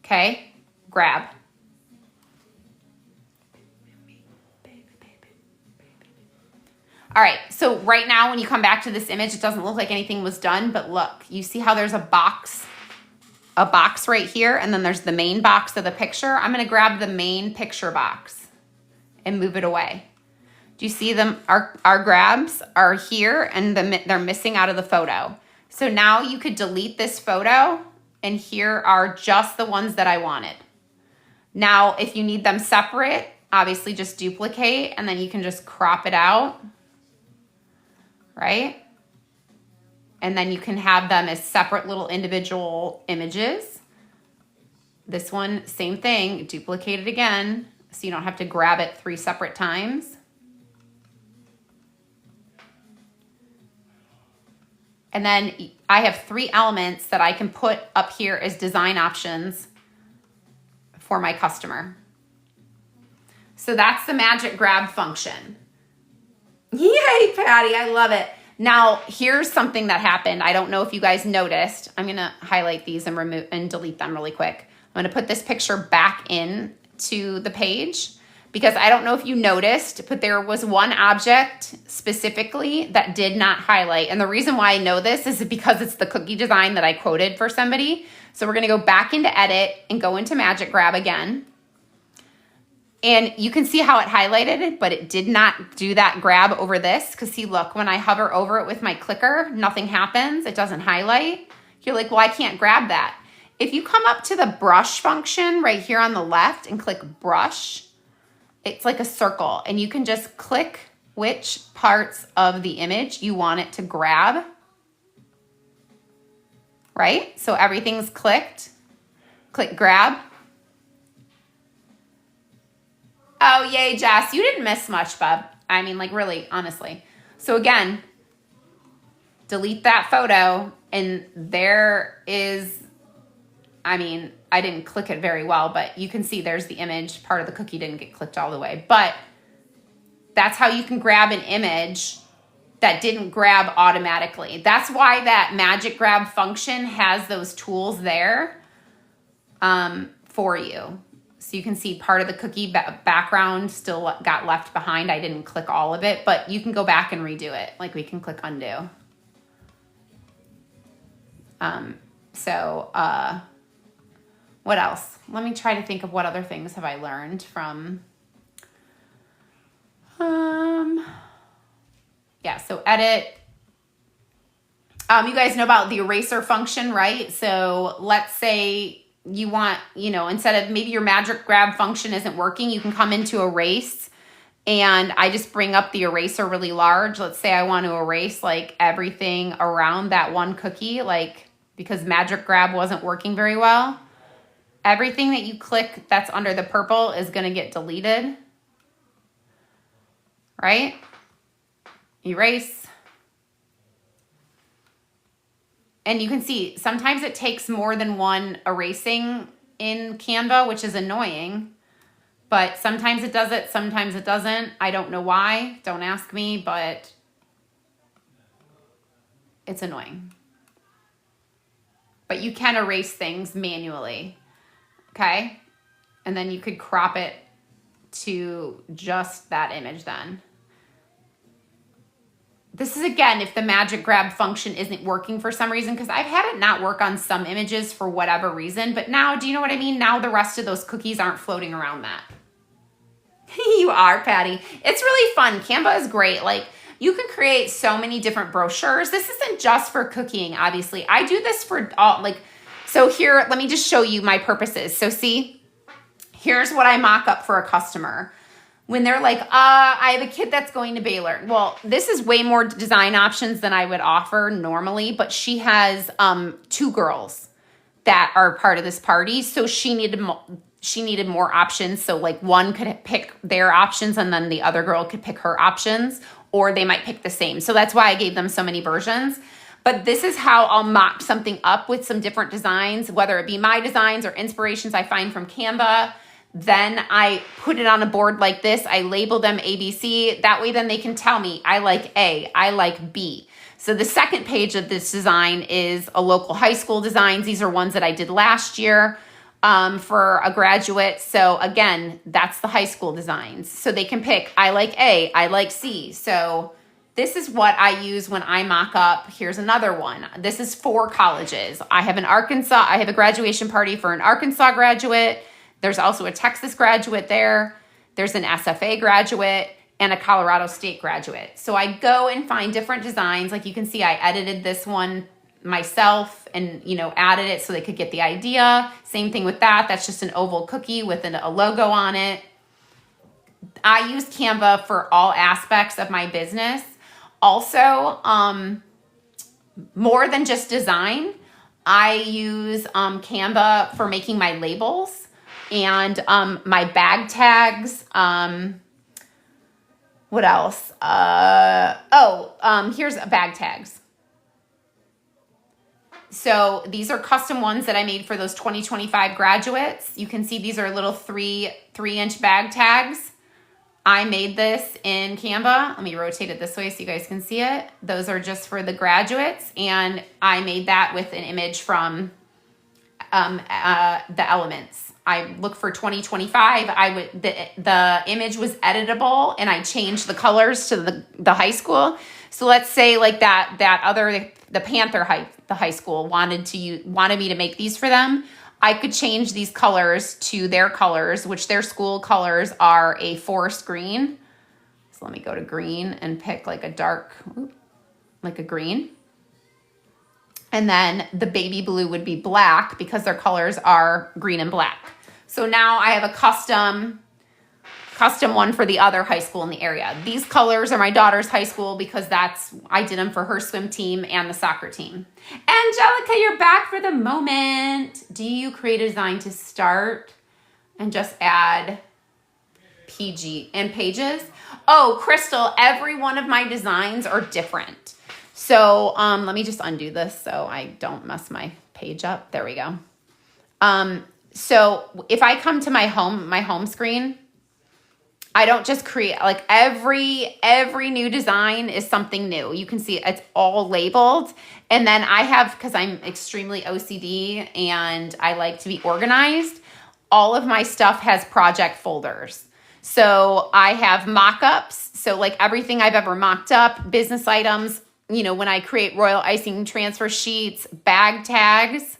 Okay, grab. All right, so right now when you come back to this image, it doesn't look like anything was done, but look, you see how there's a box right here, and then there's the main box of the picture. I'm gonna grab the main picture box and move it away. Do you see them? Our grabs are here and they're missing out of the photo. So now you could delete this photo and here are just the ones that I wanted. Now, if you need them separate, obviously just duplicate and then you can just crop it out, right? And then you can have them as separate little individual images. This one, same thing, duplicate it again so you don't have to grab it 3 separate times. And then I have 3 elements that I can put up here as design options for my customer. So that's the magic grab function. Yay, Patty, I love it. Now, here's something that happened. I don't know if you guys noticed. I'm gonna highlight these and remove and delete them really quick. I'm gonna put this picture back in to the page because I don't know if you noticed, but there was one object specifically that did not highlight. And the reason why I know this is because it's the cookie design that I quoted for somebody. So we're gonna go back into edit and go into magic grab again. And you can see how it highlighted it, but it did not do that grab over this. Because see, look, when I hover over it with my clicker, nothing happens. It doesn't highlight. You're like, well, I can't grab that. If you come up to the brush function right here on the left and click brush, it's like a circle. And you can just click which parts of the image you want it to grab. Right? So everything's clicked. Click grab. Oh, yay, Jess. You didn't miss much, bub. I mean, like, really, honestly. So, again, delete that photo, and there is, I mean, I didn't click it very well, but you can see there's the image. Part of the cookie didn't get clicked all the way. But that's how you can grab an image that didn't grab automatically. That's why that magic grab function has those tools there for you. So you can see part of the cookie background still got left behind. I didn't click all of it, but you can go back and redo it. Like we can click undo. What else? Let me try to think of what other things have I learned from, yeah, so edit. You guys know about the eraser function, right? So let's say you want, instead of maybe your magic grab function isn't working, you can come into erase, and I just bring up the eraser really large. Let's say I want to erase like everything around that one cookie, like because magic grab wasn't working very well. Everything that you click that's under the purple is going to get deleted, right? Erase. And you can see sometimes it takes more than one erasing in Canva, which is annoying. But sometimes it does it, sometimes it doesn't. I don't know why. Don't ask me, but it's annoying. But you can erase things manually, okay? And then you could crop it to just that image then. This is, again, if the magic grab function isn't working for some reason, because I've had it not work on some images for whatever reason. But now, do you know what I mean? Now the rest of those cookies aren't floating around that. You are, Patty. It's really fun. Canva is great. Like, you can create so many different brochures. This isn't just for cooking, obviously. I do this for all, like, so here, let me just show you my purposes. So see, here's what I mock up for a customer. When they're like, I have a kid that's going to Baylor. Well, this is way more design options than I would offer normally, but she has 2 girls that are part of this party. So she needed more options. So like one could pick their options and then the other girl could pick her options, or they might pick the same. So that's why I gave them so many versions. But this is how I'll mock something up with some different designs, whether it be my designs or inspirations I find from Canva. Then I put it on a board like this. I label them ABC. That way then they can tell me, I like A, I like B. So the second page of this design is a local high school designs. These are ones that I did last year for a graduate. So again, that's the high school designs. So they can pick, I like A, I like C. So this is what I use when I mock up. Here's another one. This is for colleges. I have a graduation party for an Arkansas graduate. There's also a Texas graduate there. There's an SFA graduate and a Colorado State graduate. So I go and find different designs. Like you can see, I edited this one myself and, added it so they could get the idea. Same thing with that. That's just an oval cookie with a logo on it. I use Canva for all aspects of my business. Also, more than just design, I use Canva for making my labels and my bag tags. What else? Here's bag tags. So these are custom ones that I made for those 2025 graduates. You can see these are little 3-inch bag tags. I made this in Canva. Let me rotate it this way so you guys can see it. Those are just for the graduates, and I made that with an image from the elements. I look for 2025. The image was editable, and I changed the colors to the high school. So let's say like the Panther the high school wanted me to make these for them. I could change these colors to their colors, which their school colors are a forest green. So let me go to green and pick like a dark, like a green. And then the baby blue would be black because their colors are green and black. So now I have a custom one for the other high school in the area. These colors are my daughter's high school because I did them for her swim team and the soccer team. Angelica, you're back for the moment. Do you create a design to start and just add PG and pages? Oh, Crystal, every one of my designs are different. So let me just undo this so I don't mess my page up. There we go. So if I come to my home screen, I don't just create, like every new design is something new. You can see it's all labeled. And then I have, because I'm extremely OCD and I like to be organized, all of my stuff has project folders. So I have mock-ups. So like everything I've ever mocked up, business items, when I create royal icing transfer sheets, bag tags,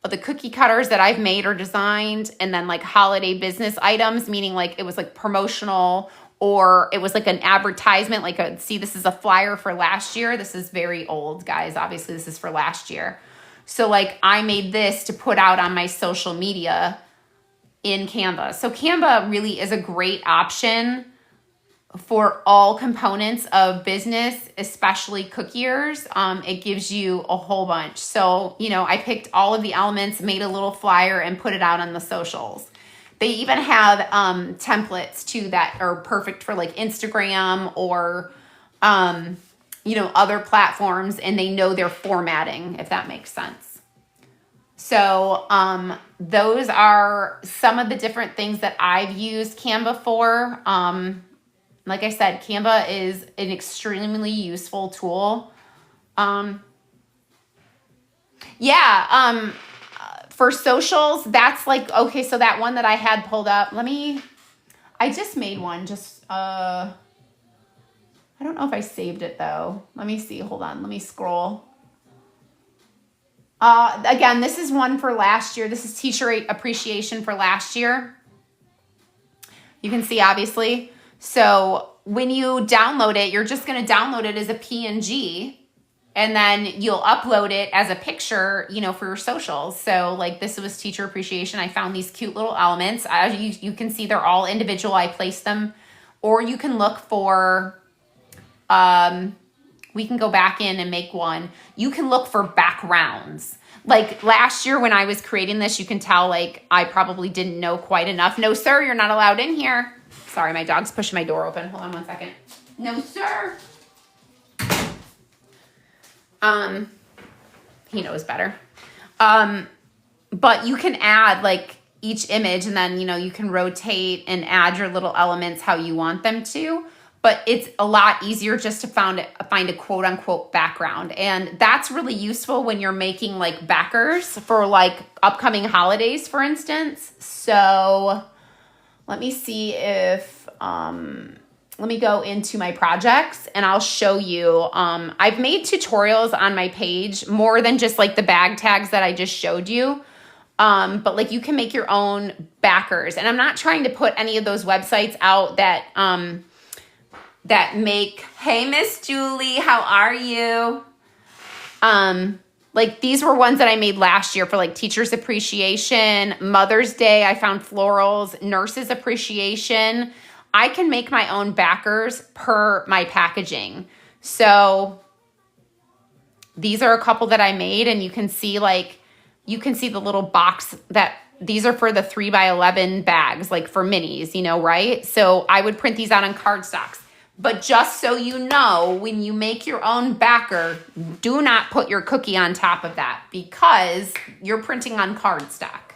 the cookie cutters that I've made or designed, and then like holiday business items, meaning like it was like promotional or it was like an advertisement, see, this is a flyer for last year. This is very old, guys. Obviously, this is for last year. So like I made this to put out on my social media in Canva. So Canva really is a great option for all components of business, especially cookiers. It gives you a whole bunch. So, you know, I picked all of the elements, made a little flyer, and put it out on the socials. They even have templates too that are perfect for like Instagram or, you know, other platforms, and they know their formatting, if that makes sense. So those are some of the different things that I've used Canva for. Like I said, Canva is an extremely useful tool. For socials, that's like, okay, so that one that I had pulled up, I just made one, I don't know if I saved it though. Let me see, hold on, let me scroll. Again, this is one for last year. This is teacher appreciation for last year. You can see, obviously. So when you download it, you're just going to download it as a PNG, and then you'll upload it as a picture, you know, for your socials. So like this was teacher appreciation. I found these cute little elements. You can see they're all individual. I placed them, or you can look for, we can go back in and make one. You can look for backgrounds. Like last year when I was creating this, you can tell like I probably didn't know quite enough. No, sir, you're not allowed in here. Sorry, my dog's pushing my door open. Hold on one second. No, sir. He knows better. But you can add like each image, and then, you know, you can rotate and add your little elements how you want them to. But it's a lot easier just to find a quote unquote background. And that's really useful when you're making like backers for like upcoming holidays, for instance. So let me see if, let me go into my projects and I'll show you. I've made tutorials on my page more than just like the bag tags that I just showed you. But like you can make your own backers. And I'm not trying to put any of those websites out that, that make, hey, Miss Julie, how are you? Like these were ones that I made last year for like teachers appreciation, Mother's Day. I found florals, nurses appreciation. I can make my own backers per my packaging. So these are a couple that I made, and you can see the little box that these are for the 3x11 bags, like for minis, you know, right? So I would print these out on cardstocks. But just so you know, when you make your own backer, do not put your cookie on top of that because you're printing on cardstock.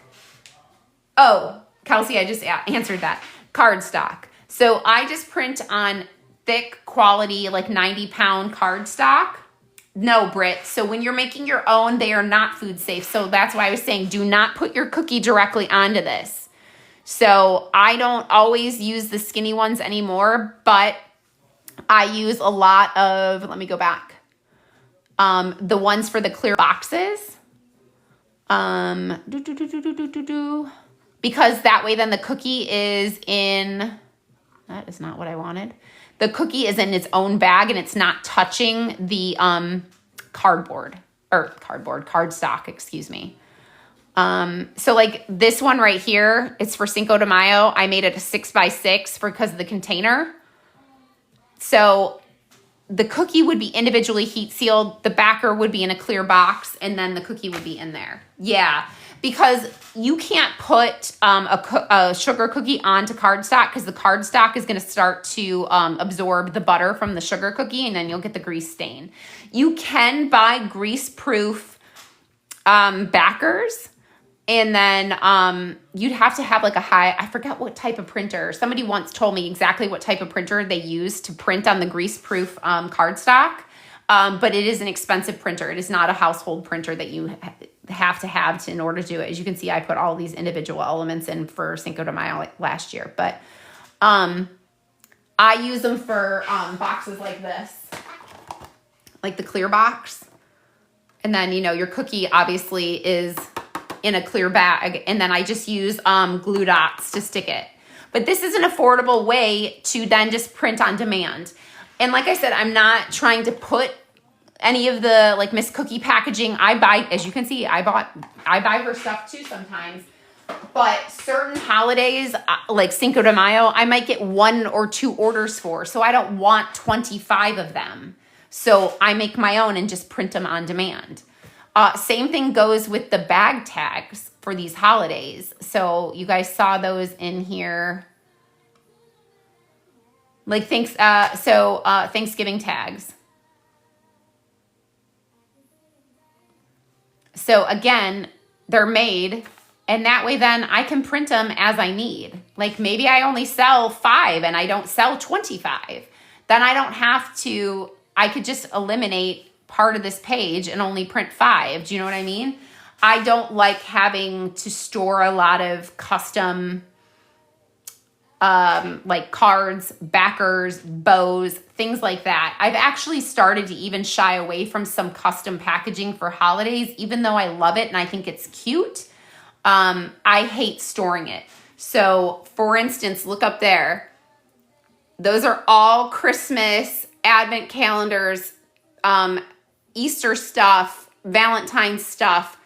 Oh, Kelsey, I just answered that. Cardstock. So I just print on thick quality, like 90-pound cardstock. No, Britt. So when you're making your own, they are not food safe. So that's why I was saying do not put your cookie directly onto this. So I don't always use the skinny ones anymore, but I use a lot of, let me go back, the ones for the clear boxes, because that way then the cookie is in, that is not what I wanted. The cookie is in its own bag and it's not touching the cardstock, excuse me. So like this one right here, it's for Cinco de Mayo. I made it a 6x6 because of the container. So the cookie would be individually heat sealed. The backer would be in a clear box, and then the cookie would be in there. Yeah, because you can't put a sugar cookie onto cardstock because the cardstock is going to start to absorb the butter from the sugar cookie, and then you'll get the grease stain. You can buy grease-proof backers. And then you'd have to have like I forgot what type of printer. Somebody once told me exactly what type of printer they use to print on the grease-proof cardstock. But it is an expensive printer. It is not a household printer that you have to in order to do it. As you can see, I put all these individual elements in for Cinco de Mayo last year. But I use them for boxes like this, like the clear box. And then, you know, your cookie obviously is in a clear bag, and then I just use glue dots to stick it. But this is an affordable way to then just print on demand. And like I said, I'm not trying to put any of the like Miss Cookie packaging. I buy, as you can see, I buy her stuff too sometimes. But certain holidays, like Cinco de Mayo, I might get 1 or 2 orders for. So I don't want 25 of them. So I make my own and just print them on demand. Same thing goes with the bag tags for these holidays. So you guys saw those in here. Like Thanksgiving tags. So again, they're made, and that way then I can print them as I need. Like maybe I only sell 5 and I don't sell 25. Then I don't have to, I could just eliminate part of this page and only print 5. Do you know what I mean? I don't like having to store a lot of custom like cards, backers, bows, things like that. I've actually started to even shy away from some custom packaging for holidays, even though I love it and I think it's cute. I hate storing it. So for instance, look up there. Those are all Christmas, Advent calendars, Easter stuff, Valentine's stuff.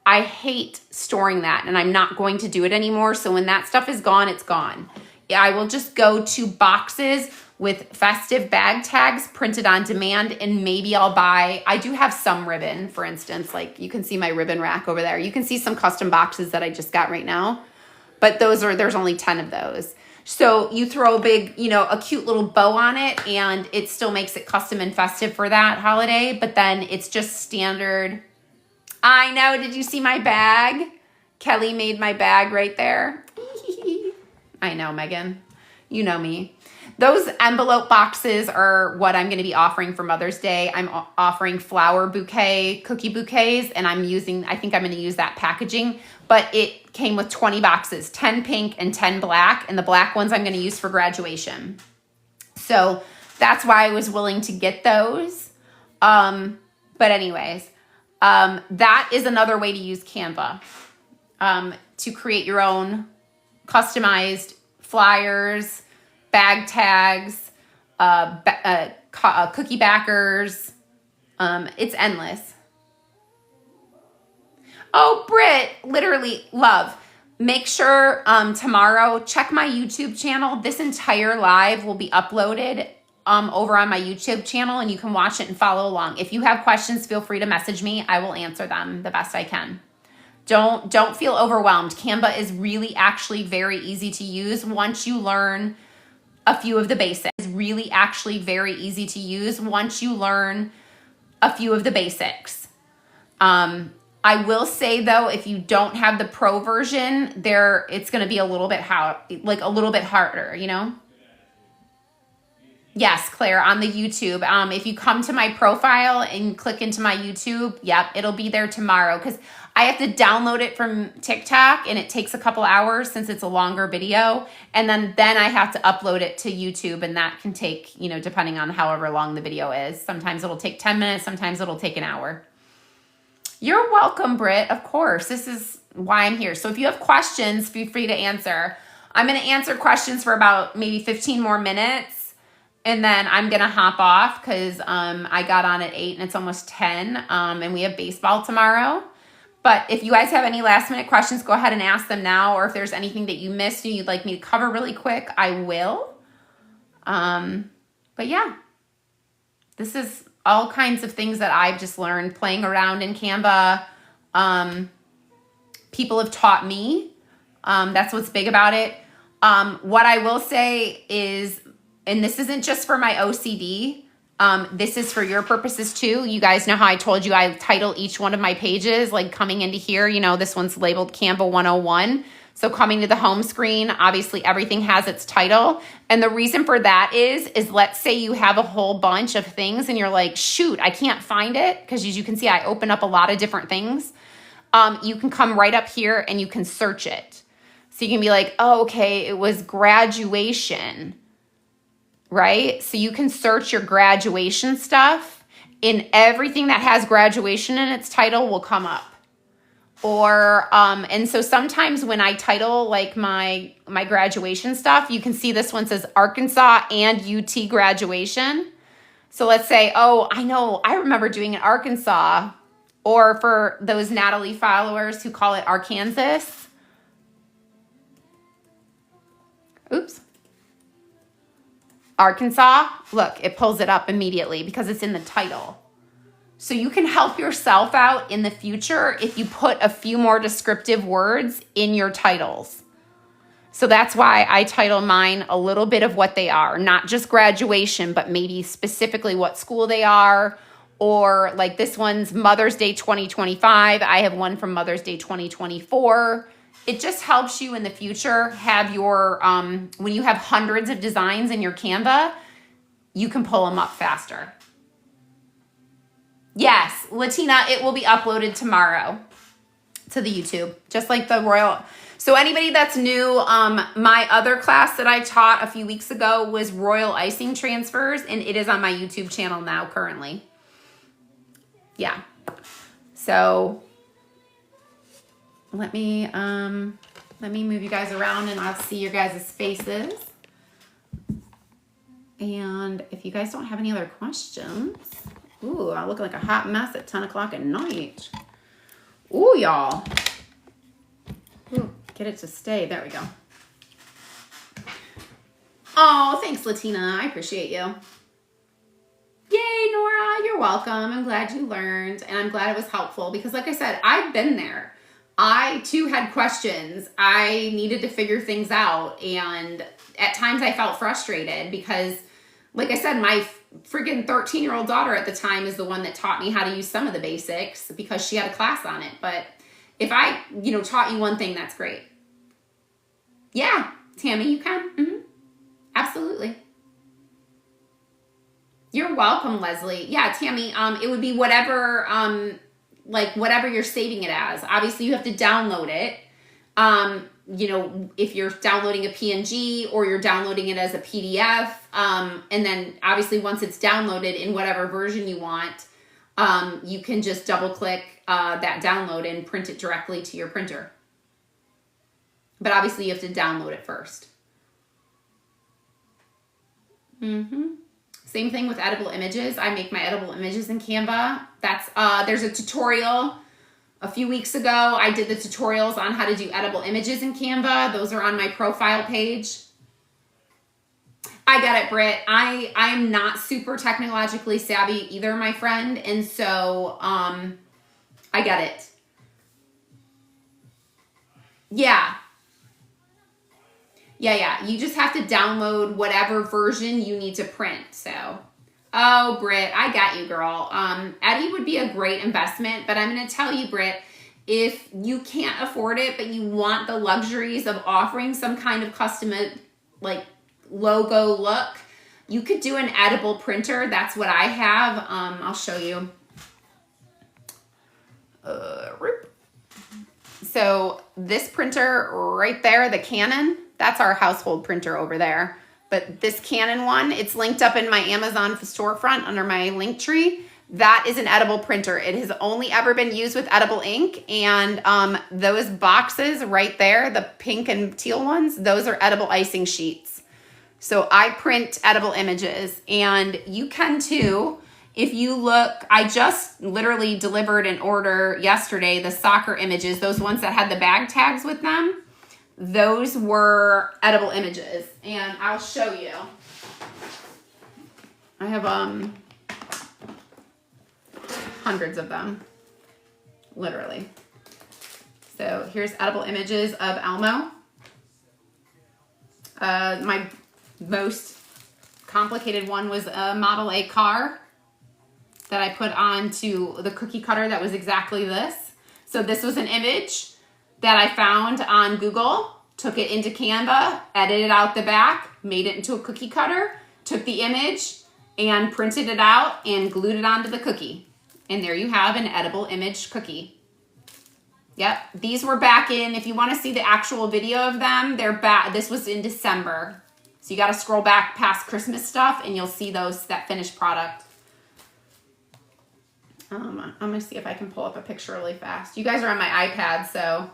I hate storing that, and I'm not going to do it anymore. So when that stuff is gone, it's gone. I will just go to boxes with festive bag tags printed on demand, and maybe I'll buy, I do have some ribbon, for instance, like you can see my ribbon rack over there. You can see some custom boxes that I just got right now, but there's only 10 of those. So you throw a big, a cute little bow on it, and it still makes it custom and festive for that holiday, but then it's just standard. I know, did you see my bag? Kelly made my bag right there. I know, Megan. You know me. Those envelope boxes are what I'm going to be offering for Mother's Day. I'm offering flower bouquet, cookie bouquets, and I think I'm going to use that packaging. But it came with 20 boxes, 10 pink and 10 black, and the black ones I'm going to use for graduation. So that's why I was willing to get those. But anyways, that is another way to use Canva to create your own customized flyers, bag tags, cookie backers. It's endless. Oh, Britt, literally love. Make sure tomorrow, check my YouTube channel. This entire live will be uploaded over on my YouTube channel, and you can watch it and follow along. If you have questions, feel free to message me. I will answer them the best I can. Don't feel overwhelmed. Canva is really actually very easy to use once you learn a few of the basics. It's really actually very easy to use once you learn a few of the basics. I will say though, if you don't have the pro version, it's going to be a little bit harder, Yes, Claire, on the YouTube. If you come to my profile and click into my YouTube, yep, it'll be there tomorrow, because I have to download it from TikTok, and it takes a couple hours since it's a longer video. And then I have to upload it to YouTube, and that can take, depending on however long the video is. Sometimes it'll take 10 minutes. Sometimes it'll take an hour. You're welcome, Britt. Of course. This is why I'm here. So if you have questions, feel free to answer. I'm going to answer questions for about maybe 15 more minutes. And then I'm going to hop off because I got on at 8 and it's almost 10. And we have baseball tomorrow. But if you guys have any last minute questions, go ahead and ask them now. Or if there's anything that you missed and you'd like me to cover really quick, I will. But yeah, this is all kinds of things that I've just learned playing around in Canva. People have taught me. That's what's big about it. What I will say is, and this isn't just for my OCD, this is for your purposes too. You guys know how I told you I title each one of my pages, like coming into here, this one's labeled Canva 101. So coming to the home screen, obviously everything has its title. And the reason for that is let's say you have a whole bunch of things and you're like, shoot, I can't find it. Because as you can see, I open up a lot of different things. You can come right up here and you can search it. So you can be like, oh, okay, it was graduation. Right? So you can search your graduation stuff, and everything that has graduation in its title will come up. Or, and so sometimes when I title like my graduation stuff, you can see this one says Arkansas and UT graduation. So let's say, oh, I know, I remember doing in Arkansas, or for those Natalie followers who call it Arkansas. Oops. Arkansas, look, it pulls it up immediately because it's in the title. So you can help yourself out in the future if you put a few more descriptive words in your titles. So that's why I title mine a little bit of what they are, not just graduation, but maybe specifically what school they are, or like this one's Mother's Day 2025. I have one from Mother's Day 2024. It just helps you in the future have your, when you have hundreds of designs in your Canva, you can pull them up faster. Yes, Latina, it will be uploaded tomorrow to the YouTube, just like the Royal. So anybody that's new, my other class that I taught a few weeks ago was Royal Icing Transfers, and it is on my YouTube channel now currently. Yeah. So let me move you guys around and I'll see your guys' faces. And if you guys don't have any other questions, ooh, I look like a hot mess at 10 o'clock at night. Ooh, y'all. Ooh, get it to stay. There we go. Oh, thanks, Latina. I appreciate you. Yay, Nora. You're welcome. I'm glad you learned, and I'm glad it was helpful because, like I said, I've been there. I, too, had questions. I needed to figure things out, and at times I felt frustrated because, like I said, my freaking 13-year-old daughter at the time is the one that taught me how to use some of the basics because she had a class on it. But if I, taught you one thing, that's great. Yeah, Tammy, you can. Mm-hmm. Absolutely. You're welcome, Leslie. Yeah, Tammy, it would be whatever, whatever you're saving it as. Obviously, you have to download it. If you're downloading a PNG or you're downloading it as a PDF, and then obviously once it's downloaded in whatever version you want, you can just double click that download and print it directly to your printer. But obviously you have to download it first. Same thing with edible images. I make my edible images in Canva. That's there's a tutorial. A few weeks ago, I did the tutorials on how to do edible images in Canva. Those are on my profile page. I get it, Britt. I'm not super technologically savvy either, my friend. And so I get it. Yeah. Yeah. You just have to download whatever version you need to print. So, oh, Britt, I got you, girl. Eddie would be a great investment, but I'm going to tell you, Britt, if you can't afford it, but you want the luxuries of offering some kind of custom, logo look, you could do an edible printer. That's what I have. I'll show you. So this printer right there, the Canon, that's our household printer over there. But this Canon one, it's linked up in my Amazon storefront under my link tree. That is an edible printer. It has only ever been used with edible ink. And those boxes right there, the pink and teal ones, those are edible icing sheets. So I print edible images, and you can too. If you look, I just literally delivered an order yesterday, the soccer images, those ones that had the bag tags with them. Those were edible images, and I'll show you. I have hundreds of them, literally. So here's edible images of Elmo. My most complicated one was a Model A car that I put onto the cookie cutter that was exactly this. So this was an image that I found on Google, took it into Canva, edited out the back, made it into a cookie cutter, took the image and printed it out and glued it onto the cookie. And there you have an edible image cookie. Yep, these were back in, if you want to see the actual video of them, they're back, this was in December. So you got to scroll back past Christmas stuff and you'll see that finished product. I'm going to see if I can pull up a picture really fast. You guys are on my iPad, so.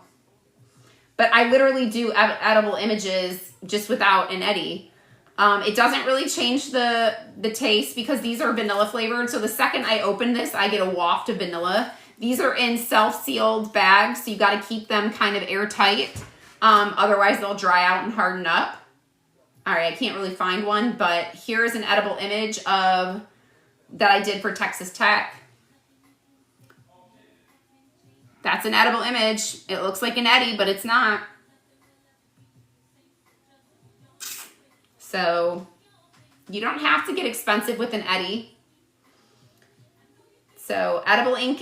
But I literally do edible images just without an Eddie. It doesn't really change the taste because these are vanilla flavored. So the second I open this, I get a waft of vanilla. These are in self-sealed bags, so you got to keep them kind of airtight. Otherwise, they'll dry out and harden up. All right, I can't really find one, but here's an edible image of that I did for Texas Tech. That's an edible image. It looks like an Eddie, but it's not. So you don't have to get expensive with an Eddie. So edible ink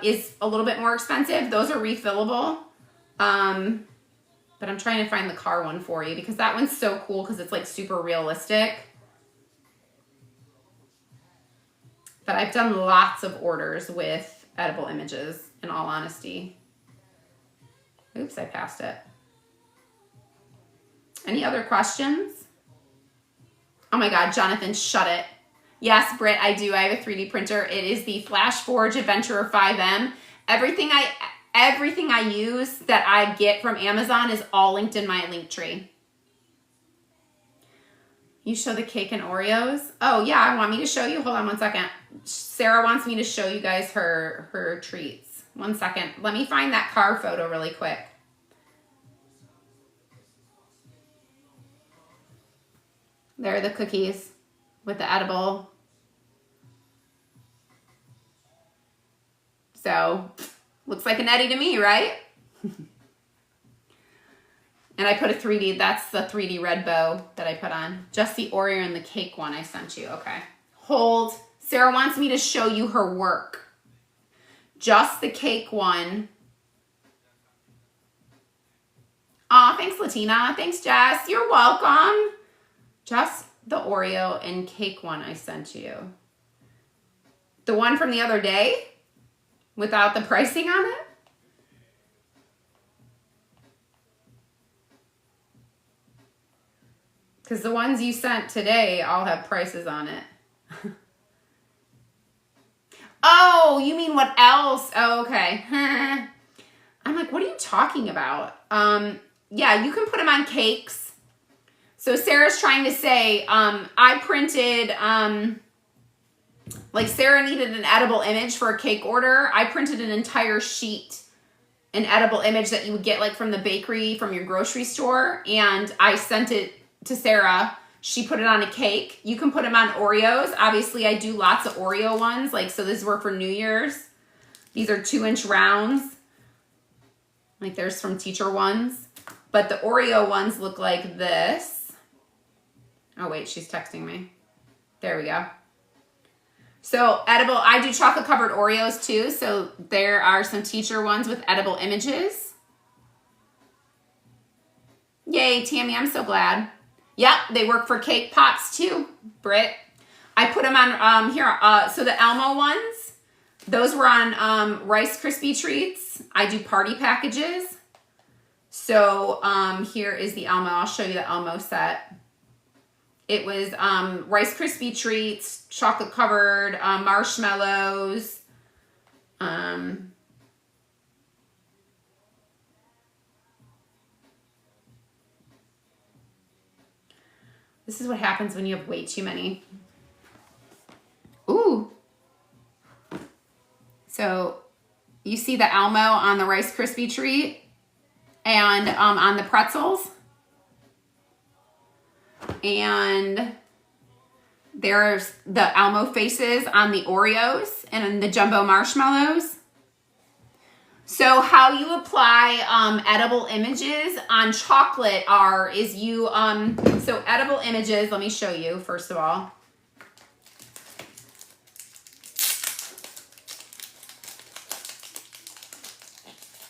is a little bit more expensive. Those are refillable. But I'm trying to find the car one for you because that one's so cool because it's like super realistic. But I've done lots of orders with edible images, in all honesty. Oops, I passed it. Any other questions? Oh my God, Jonathan, shut it. Yes, Britt, I do. I have a 3D printer. It is the FlashForge Adventurer 5M. Everything I use that I get from Amazon is all linked in my link tree. You show the cake and Oreos? Oh yeah, want me to show you? Hold on one second. Sarah wants me to show you guys her treats. 1 second. Let me find that car photo really quick. There are the cookies with the edible. So, looks like an Eddie to me, right? And I put a 3D, that's the 3D red bow that I put on. Just the Oreo and the cake one I sent you, okay. Hold, Sarah wants me to show you her work. Just the cake one. Aw, thanks Latina, thanks Jess, you're welcome. Just the Oreo and cake one I sent you. The one from the other day without the pricing on it? Because the ones you sent today all have prices on it. Oh, you mean what else? Oh, okay. I'm like, what are you talking about? Yeah, you can put them on cakes. So Sarah's trying to say, I printed, like Sarah needed an edible image for a cake order. I printed an entire sheet, an edible image that you would get like from the bakery, from your grocery store. And I sent it to Sarah. She put it on a cake. You can put them on Oreos. Obviously, I do lots of Oreo ones. Like, so these were for New Year's. These are 2-inch rounds. Like there's from Teacher ones. But the Oreo ones look like this. Oh, wait, she's texting me. There we go. So edible, I do chocolate covered Oreos too. So there are some Teacher ones with edible images. Yay, Tammy, I'm so glad. Yep, they work for cake pops too, Britt. I put them on here. So the Elmo ones, those were on Rice Krispie treats. I do party packages. So here is the Elmo. I'll show you the Elmo set. It was Rice Krispie treats, chocolate covered marshmallows. This is what happens when you have way too many. Ooh. So you see the Elmo on the Rice Krispie treat and on the pretzels. And there's the Elmo faces on the Oreos and on the jumbo marshmallows. So how you apply edible images on chocolate is you, so edible images, let me show you first of all.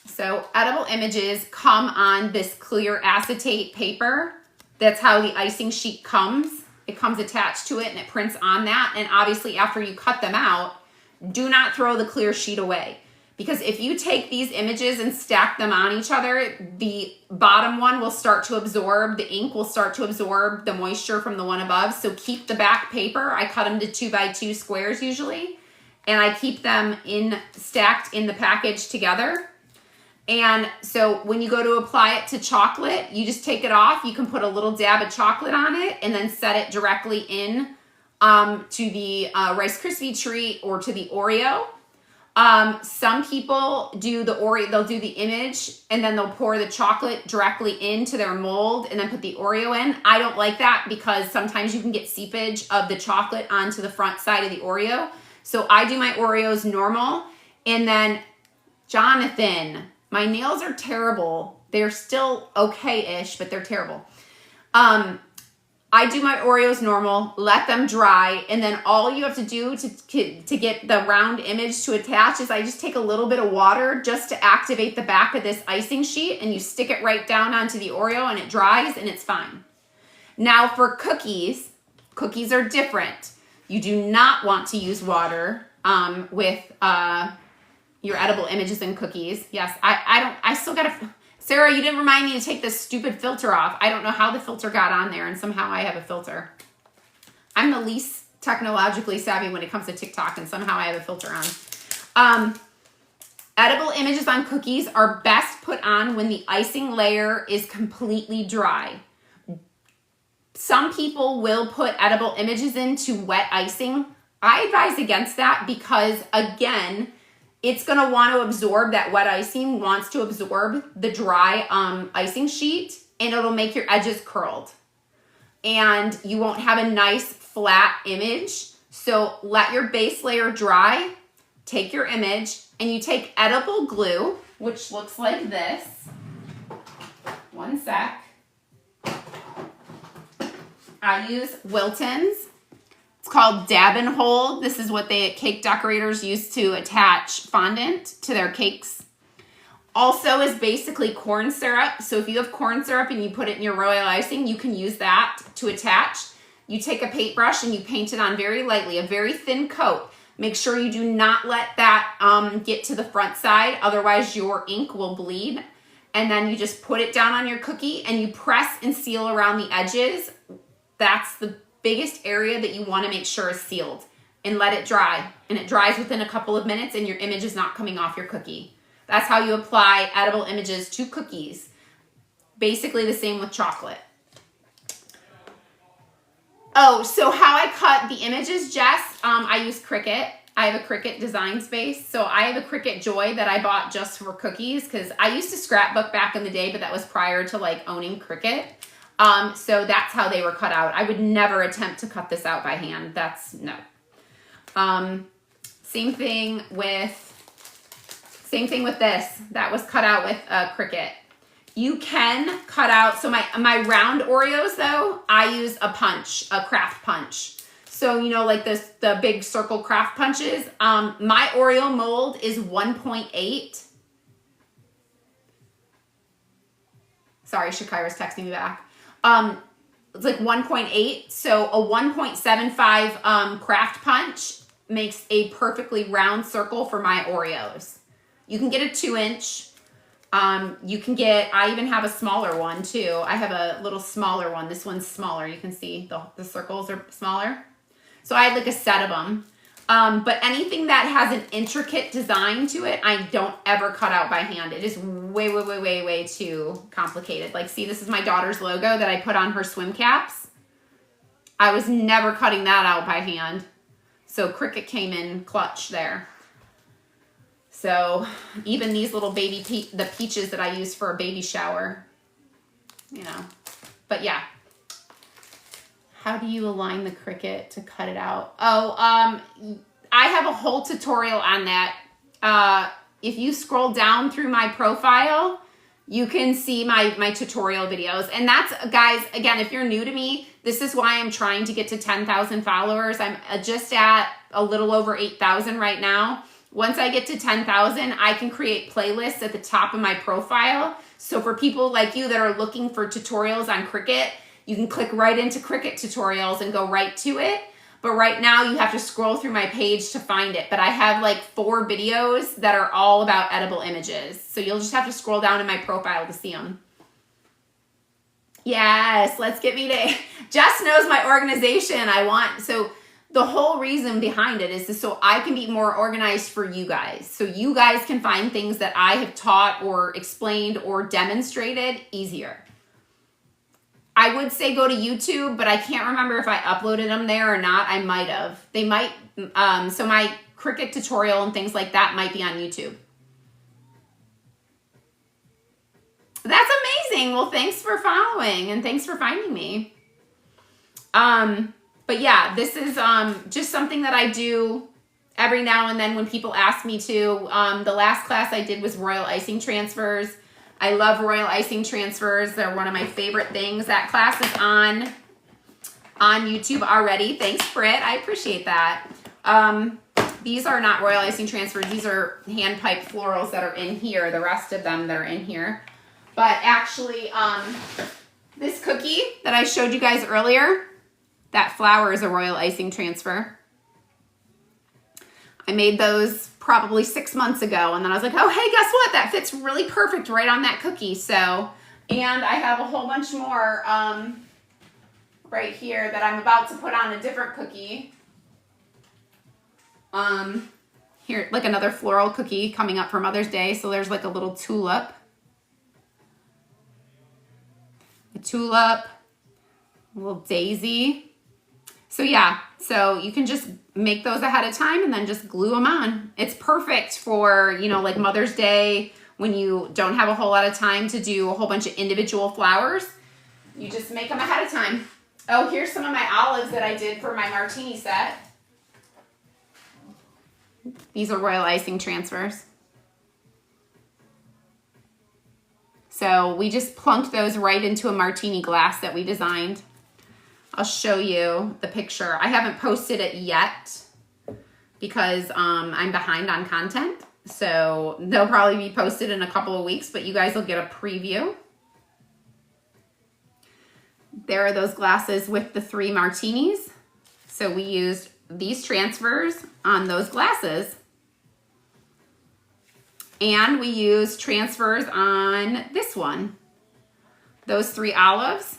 So edible images come on this clear acetate paper. That's how the icing sheet comes. It comes attached to it and it prints on that. And obviously after you cut them out, do not throw the clear sheet away. Because if you take these images and stack them on each other, the bottom one will start to absorb, the ink will start to absorb the moisture from the one above. So keep the back paper. I cut them to 2x2 squares usually. And I keep them stacked in the package together. And so when you go to apply it to chocolate, you just take it off. You can put a little dab of chocolate on it and then set it directly in to the Rice Krispie treat or to the Oreo. Some people do the Oreo, they'll do the image and then they'll pour the chocolate directly into their mold and then put the Oreo in. I don't like that because sometimes you can get seepage of the chocolate onto the front side of the Oreo. So I do my Oreos normal. And then, Jonathan, my nails are terrible. They're still okay-ish, but they're terrible. I do my Oreos normal, let them dry, and then all you have to do to get the round image to attach is I just take a little bit of water just to activate the back of this icing sheet, and you stick it right down onto the Oreo, and it dries, and it's fine. Now for cookies, cookies are different. You do not want to use water with your edible images and cookies. Yes, I still gotta, Sarah, you didn't remind me to take this stupid filter off. I don't know how the filter got on there and somehow I have a filter. I'm the least technologically savvy when it comes to TikTok and somehow I have a filter on. Edible images on cookies are best put on when the icing layer is completely dry. Some people will put edible images into wet icing. I advise against that because, again, it's going to want to absorb, that wet icing wants to absorb the dry icing sheet, and it'll make your edges curled. And you won't have a nice flat image. So let your base layer dry, take your image, and you take edible glue, which looks like this. One sec. I use Wilton's. It's called Dab and Hold. This is what cake decorators use to attach fondant to their cakes. Also is basically corn syrup. So if you have corn syrup and you put it in your royal icing, you can use that to attach. You take a paintbrush and you paint it on very lightly, a very thin coat. Make sure you do not let that get to the front side, otherwise your ink will bleed. And then you just put it down on your cookie and you press and seal around the edges. That's the biggest area that you want to make sure is sealed, and let it dry. And it dries within a couple of minutes and your image is not coming off your cookie. That's how you apply edible images to cookies. Basically the same with chocolate. Oh, so how I cut the images, Jess, I use Cricut. I have a Cricut design space. So I have a Cricut Joy that I bought just for cookies because I used to scrapbook back in the day, but that was prior to like owning Cricut. So that's how they were cut out. I would never attempt to cut this out by hand. That's no. Same thing with this. That was cut out with Cricut. You can cut out, so my round Oreos though, I use a craft punch. So, you know, like the big circle craft punches. My Oreo mold is 1.8. Sorry, Shakira's texting me back. It's like 1.8. So a 1.75 craft punch makes a perfectly round circle for my Oreos. You can get a 2-inch. You can get, I even have a smaller one too. I have a little smaller one. This one's smaller. You can see the circles are smaller. So I had like a set of them. But anything that has an intricate design to it, I don't ever cut out by hand. It is way, way, way, way, way too complicated. Like, see, this is my daughter's logo that I put on her swim caps. I was never cutting that out by hand. So Cricut came in clutch there. So even these little the peaches that I use for a baby shower, you know, but yeah. How do you align the Cricut to cut it out? Oh, I have a whole tutorial on that. If you scroll down through my profile, you can see my tutorial videos. And that's, guys, again, if you're new to me, this is why I'm trying to get to 10,000 followers. I'm just at a little over 8,000 right now. Once I get to 10,000, I can create playlists at the top of my profile. So for people like you that are looking for tutorials on Cricut, you can click right into Cricut tutorials and go right to it. But right now you have to scroll through my page to find it. But I have like 4 videos that are all about edible images. So you'll just have to scroll down in my profile to see them. Yes, let's get me to, Jess knows my organization. So The whole reason behind it is so I can be more organized for you guys. So you guys can find things that I have taught or explained or demonstrated easier. I would say go to YouTube, but I can't remember if I uploaded them there or not. I might have. They might, so my Cricut tutorial and things like that might be on YouTube. That's amazing. Well, thanks for following and thanks for finding me. But yeah, this is just something that I do every now and then when people ask me to. The last class I did was royal icing transfers. I love royal icing transfers. They're one of my favorite things. That class is on YouTube already. Thanks, Britt. I appreciate that. These are not royal icing transfers. These are hand pipe florals that are in here. The rest of them that are in here. But actually, this cookie that I showed you guys earlier, that flower is a royal icing transfer. I made those probably 6 months ago, and then I was like, oh, hey, guess what? That fits really perfect right on that cookie. So, and I have a whole bunch more right here that I'm about to put on a different cookie. Here, like another floral cookie coming up for Mother's Day. So there's like a little tulip. A tulip, a little daisy. So yeah, so you can just make those ahead of time and then just glue them on. It's perfect for, you know, like Mother's Day when you don't have a whole lot of time to do a whole bunch of individual flowers. You just make them ahead of time. Oh, here's some of my olives that I did for my martini set. These are royal icing transfers. So we just plunked those right into a martini glass that we designed. I'll show you the picture. I haven't posted it yet because I'm behind on content. So they'll probably be posted in a couple of weeks, but you guys will get a preview. There are those glasses with the 3 martinis. So we used these transfers on those glasses. And we used transfers on this one. Those 3 olives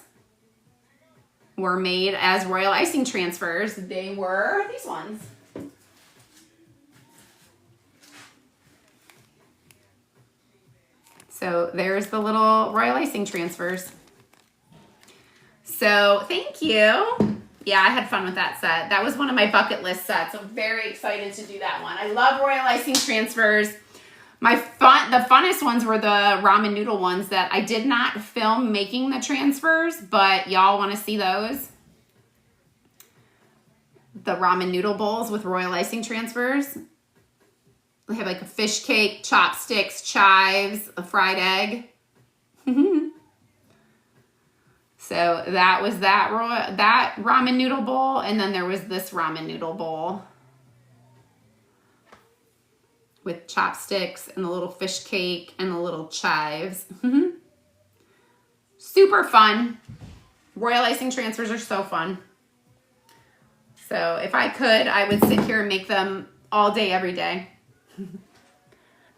were made as royal icing transfers. They were these ones. So there's the little royal icing transfers. So thank you. Yeah, I had fun with that set. That was one of my bucket list sets. I'm very excited to do that one. I love royal icing transfers. The funnest ones were the ramen noodle ones that I did not film making the transfers, but y'all want to see those? The ramen noodle bowls with royal icing transfers. They have like a fish cake, chopsticks, chives, a fried egg. So that was that ramen noodle bowl, and then there was this ramen noodle bowl with chopsticks and the little fish cake and the little chives. Super fun. Royal icing transfers are so fun. So if I could, I would sit here and make them all day, every day.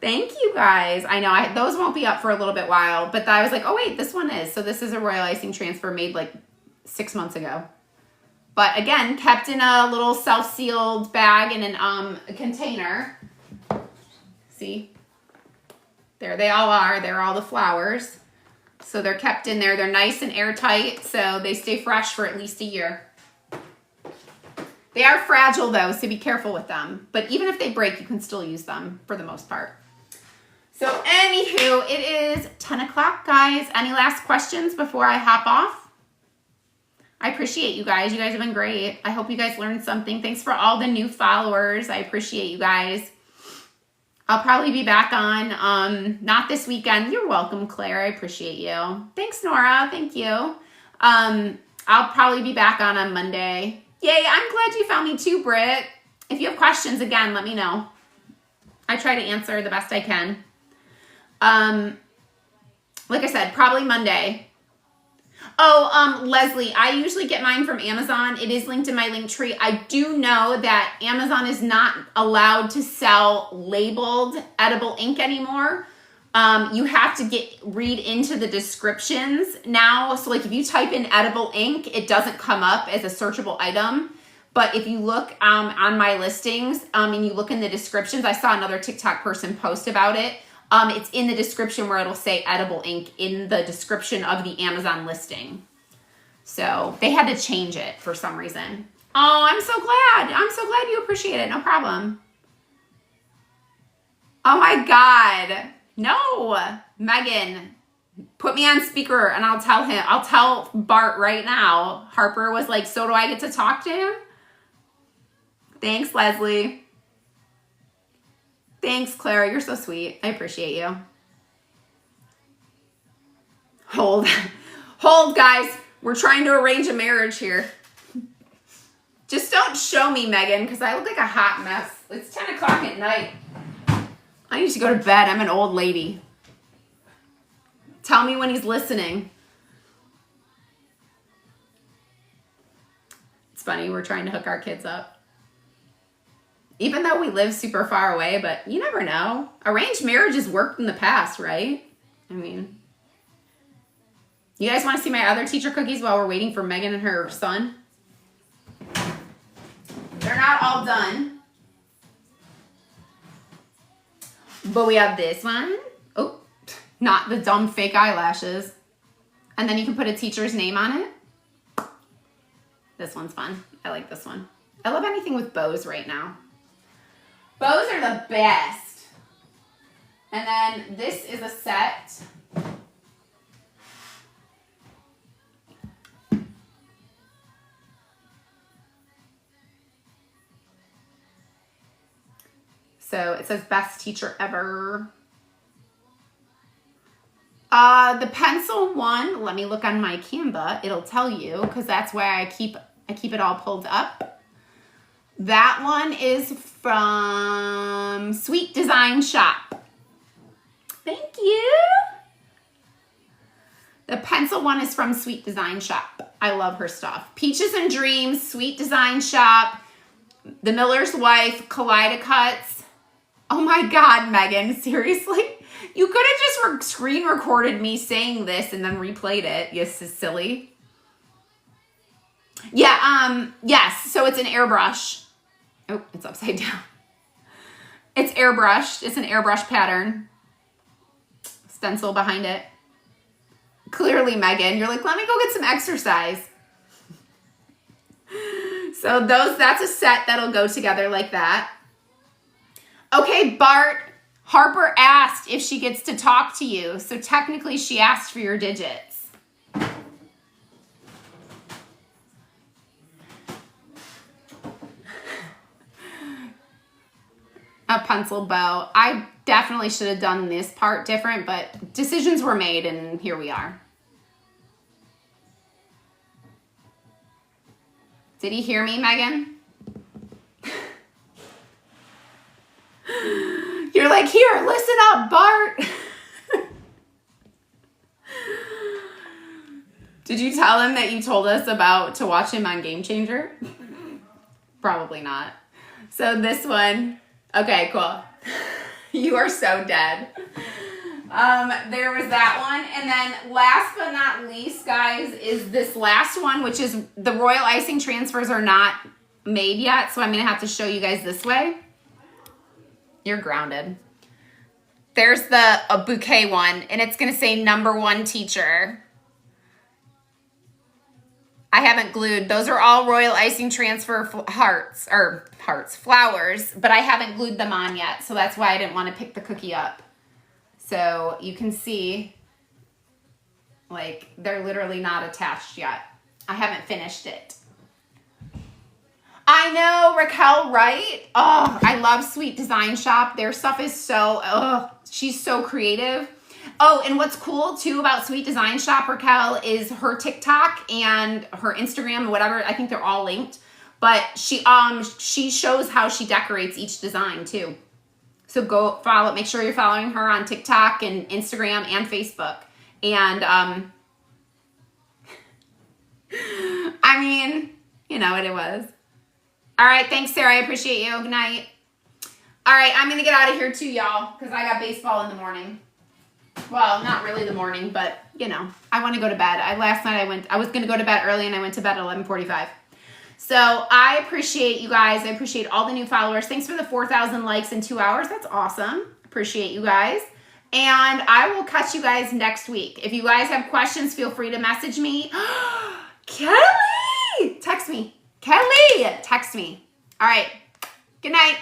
Thank you guys. I know those won't be up for a little bit while, but I was like, oh wait, this one is. So this is a royal icing transfer made like 6 months ago. But again, kept in a little self-sealed bag in a container. See? There they all are. They're all the flowers. So they're kept in there. They're nice and airtight, so they stay fresh for at least a year. They are fragile though, so be careful with them. But even if they break, you can still use them for the most part. So anywho, it is 10 o'clock, guys. Any last questions before I hop off? I appreciate you guys. You guys have been great. I hope you guys learned something. Thanks for all the new followers. I appreciate you guys. I'll probably be back on, not this weekend. You're welcome, Claire. I appreciate you. Thanks, Nora. Thank you. I'll probably be back on Monday. Yay, I'm glad you found me too, Britt. If you have questions, again, let me know. I try to answer the best I can. Like I said, probably Monday. Oh, Leslie, I usually get mine from Amazon. It is linked in my link tree. I do know that Amazon is not allowed to sell labeled edible ink anymore. You have to read into the descriptions now. So like if you type in edible ink, it doesn't come up as a searchable item. But if you look on my listings and you look in the descriptions, I saw another TikTok person post about it. It's in the description where it'll say edible ink in the description of the Amazon listing. So they had to change it for some reason. Oh, I'm so glad. I'm so glad you appreciate it. No problem. Oh my God. No, Megan, put me on speaker and I'll tell Bart right now. Harper was like, so do I get to talk to him? Thanks, Leslie. Thanks, Clara. You're so sweet. I appreciate you. Hold, guys. We're trying to arrange a marriage here. Just don't show me, Megan, because I look like a hot mess. It's 10 o'clock at night. I need to go to bed. I'm an old lady. Tell me when he's listening. It's funny. We're trying to hook our kids up. Even though we live super far away, but you never know. Arranged marriages worked in the past, right? I mean, you guys want to see my other teacher cookies while we're waiting for Megan and her son? They're not all done. But we have this one. Oh, not the dumb fake eyelashes. And then you can put a teacher's name on it. This one's fun. I like this one. I love anything with bows right now. Bows are the best. And then this is a set. So it says best teacher ever. The pencil one, let me look on my Canva. It'll tell you because that's why I keep it all pulled up. That one is from Sweet Design Shop. Thank you. The pencil one is from Sweet Design Shop. I love her stuff. Peaches and Dreams, Sweet Design Shop, The Miller's Wife, Kaleidocuts. Oh my God, Megan, seriously? You could have just screen recorded me saying this and then replayed it. Yes, it's silly. Yeah, yes, so it's an airbrush. Oh, it's upside down. It's airbrushed. It's an airbrush pattern. Stencil behind it. Clearly, Megan, you're like, let me go get some exercise. So that's a set that'll go together like that. Okay, Bart, Harper asked if she gets to talk to you. So technically she asked for your digits. A pencil bow. I definitely should have done this part different, but decisions were made and here we are. Did he hear me, Megan? You're like, here, listen up, Bart. Did you tell him that you told us to watch him on Game Changer? Probably not. So this one, okay, cool. You are so dead. There was that one. And then last but not least, guys, is this last one, which is the royal icing transfers are not made yet. So I'm going to have to show you guys this way. You're grounded. There's a bouquet one, and it's going to say #1 teacher. I haven't glued. Those are all royal icing transfer flowers, but I haven't glued them on yet. So that's why I didn't want to pick the cookie up. So you can see, like, they're literally not attached yet. I haven't finished it. I know, Raquel, right? Oh, I love Sweet Design Shop. Their stuff is so, she's so creative. Oh, and what's cool too about Sweet Design Shop, Raquel, is her TikTok and her Instagram or whatever. I think they're all linked. But she shows how she decorates each design too. So go follow, make sure you're following her on TikTok and Instagram and Facebook. And I mean, you know what it was. All right, thanks, Sarah. I appreciate you. Good night. All right, I'm going to get out of here too, y'all, because I got baseball in the morning. Well, not really the morning, but, you know, I want to go to bed. Last night I was going to go to bed early, and I went to bed at 11:45. So I appreciate you guys. I appreciate all the new followers. Thanks for the 4,000 likes in 2 hours. That's awesome. Appreciate you guys. And I will catch you guys next week. If you guys have questions, feel free to message me. Kelly! Text me. Kelly! Text me. All right. Good night.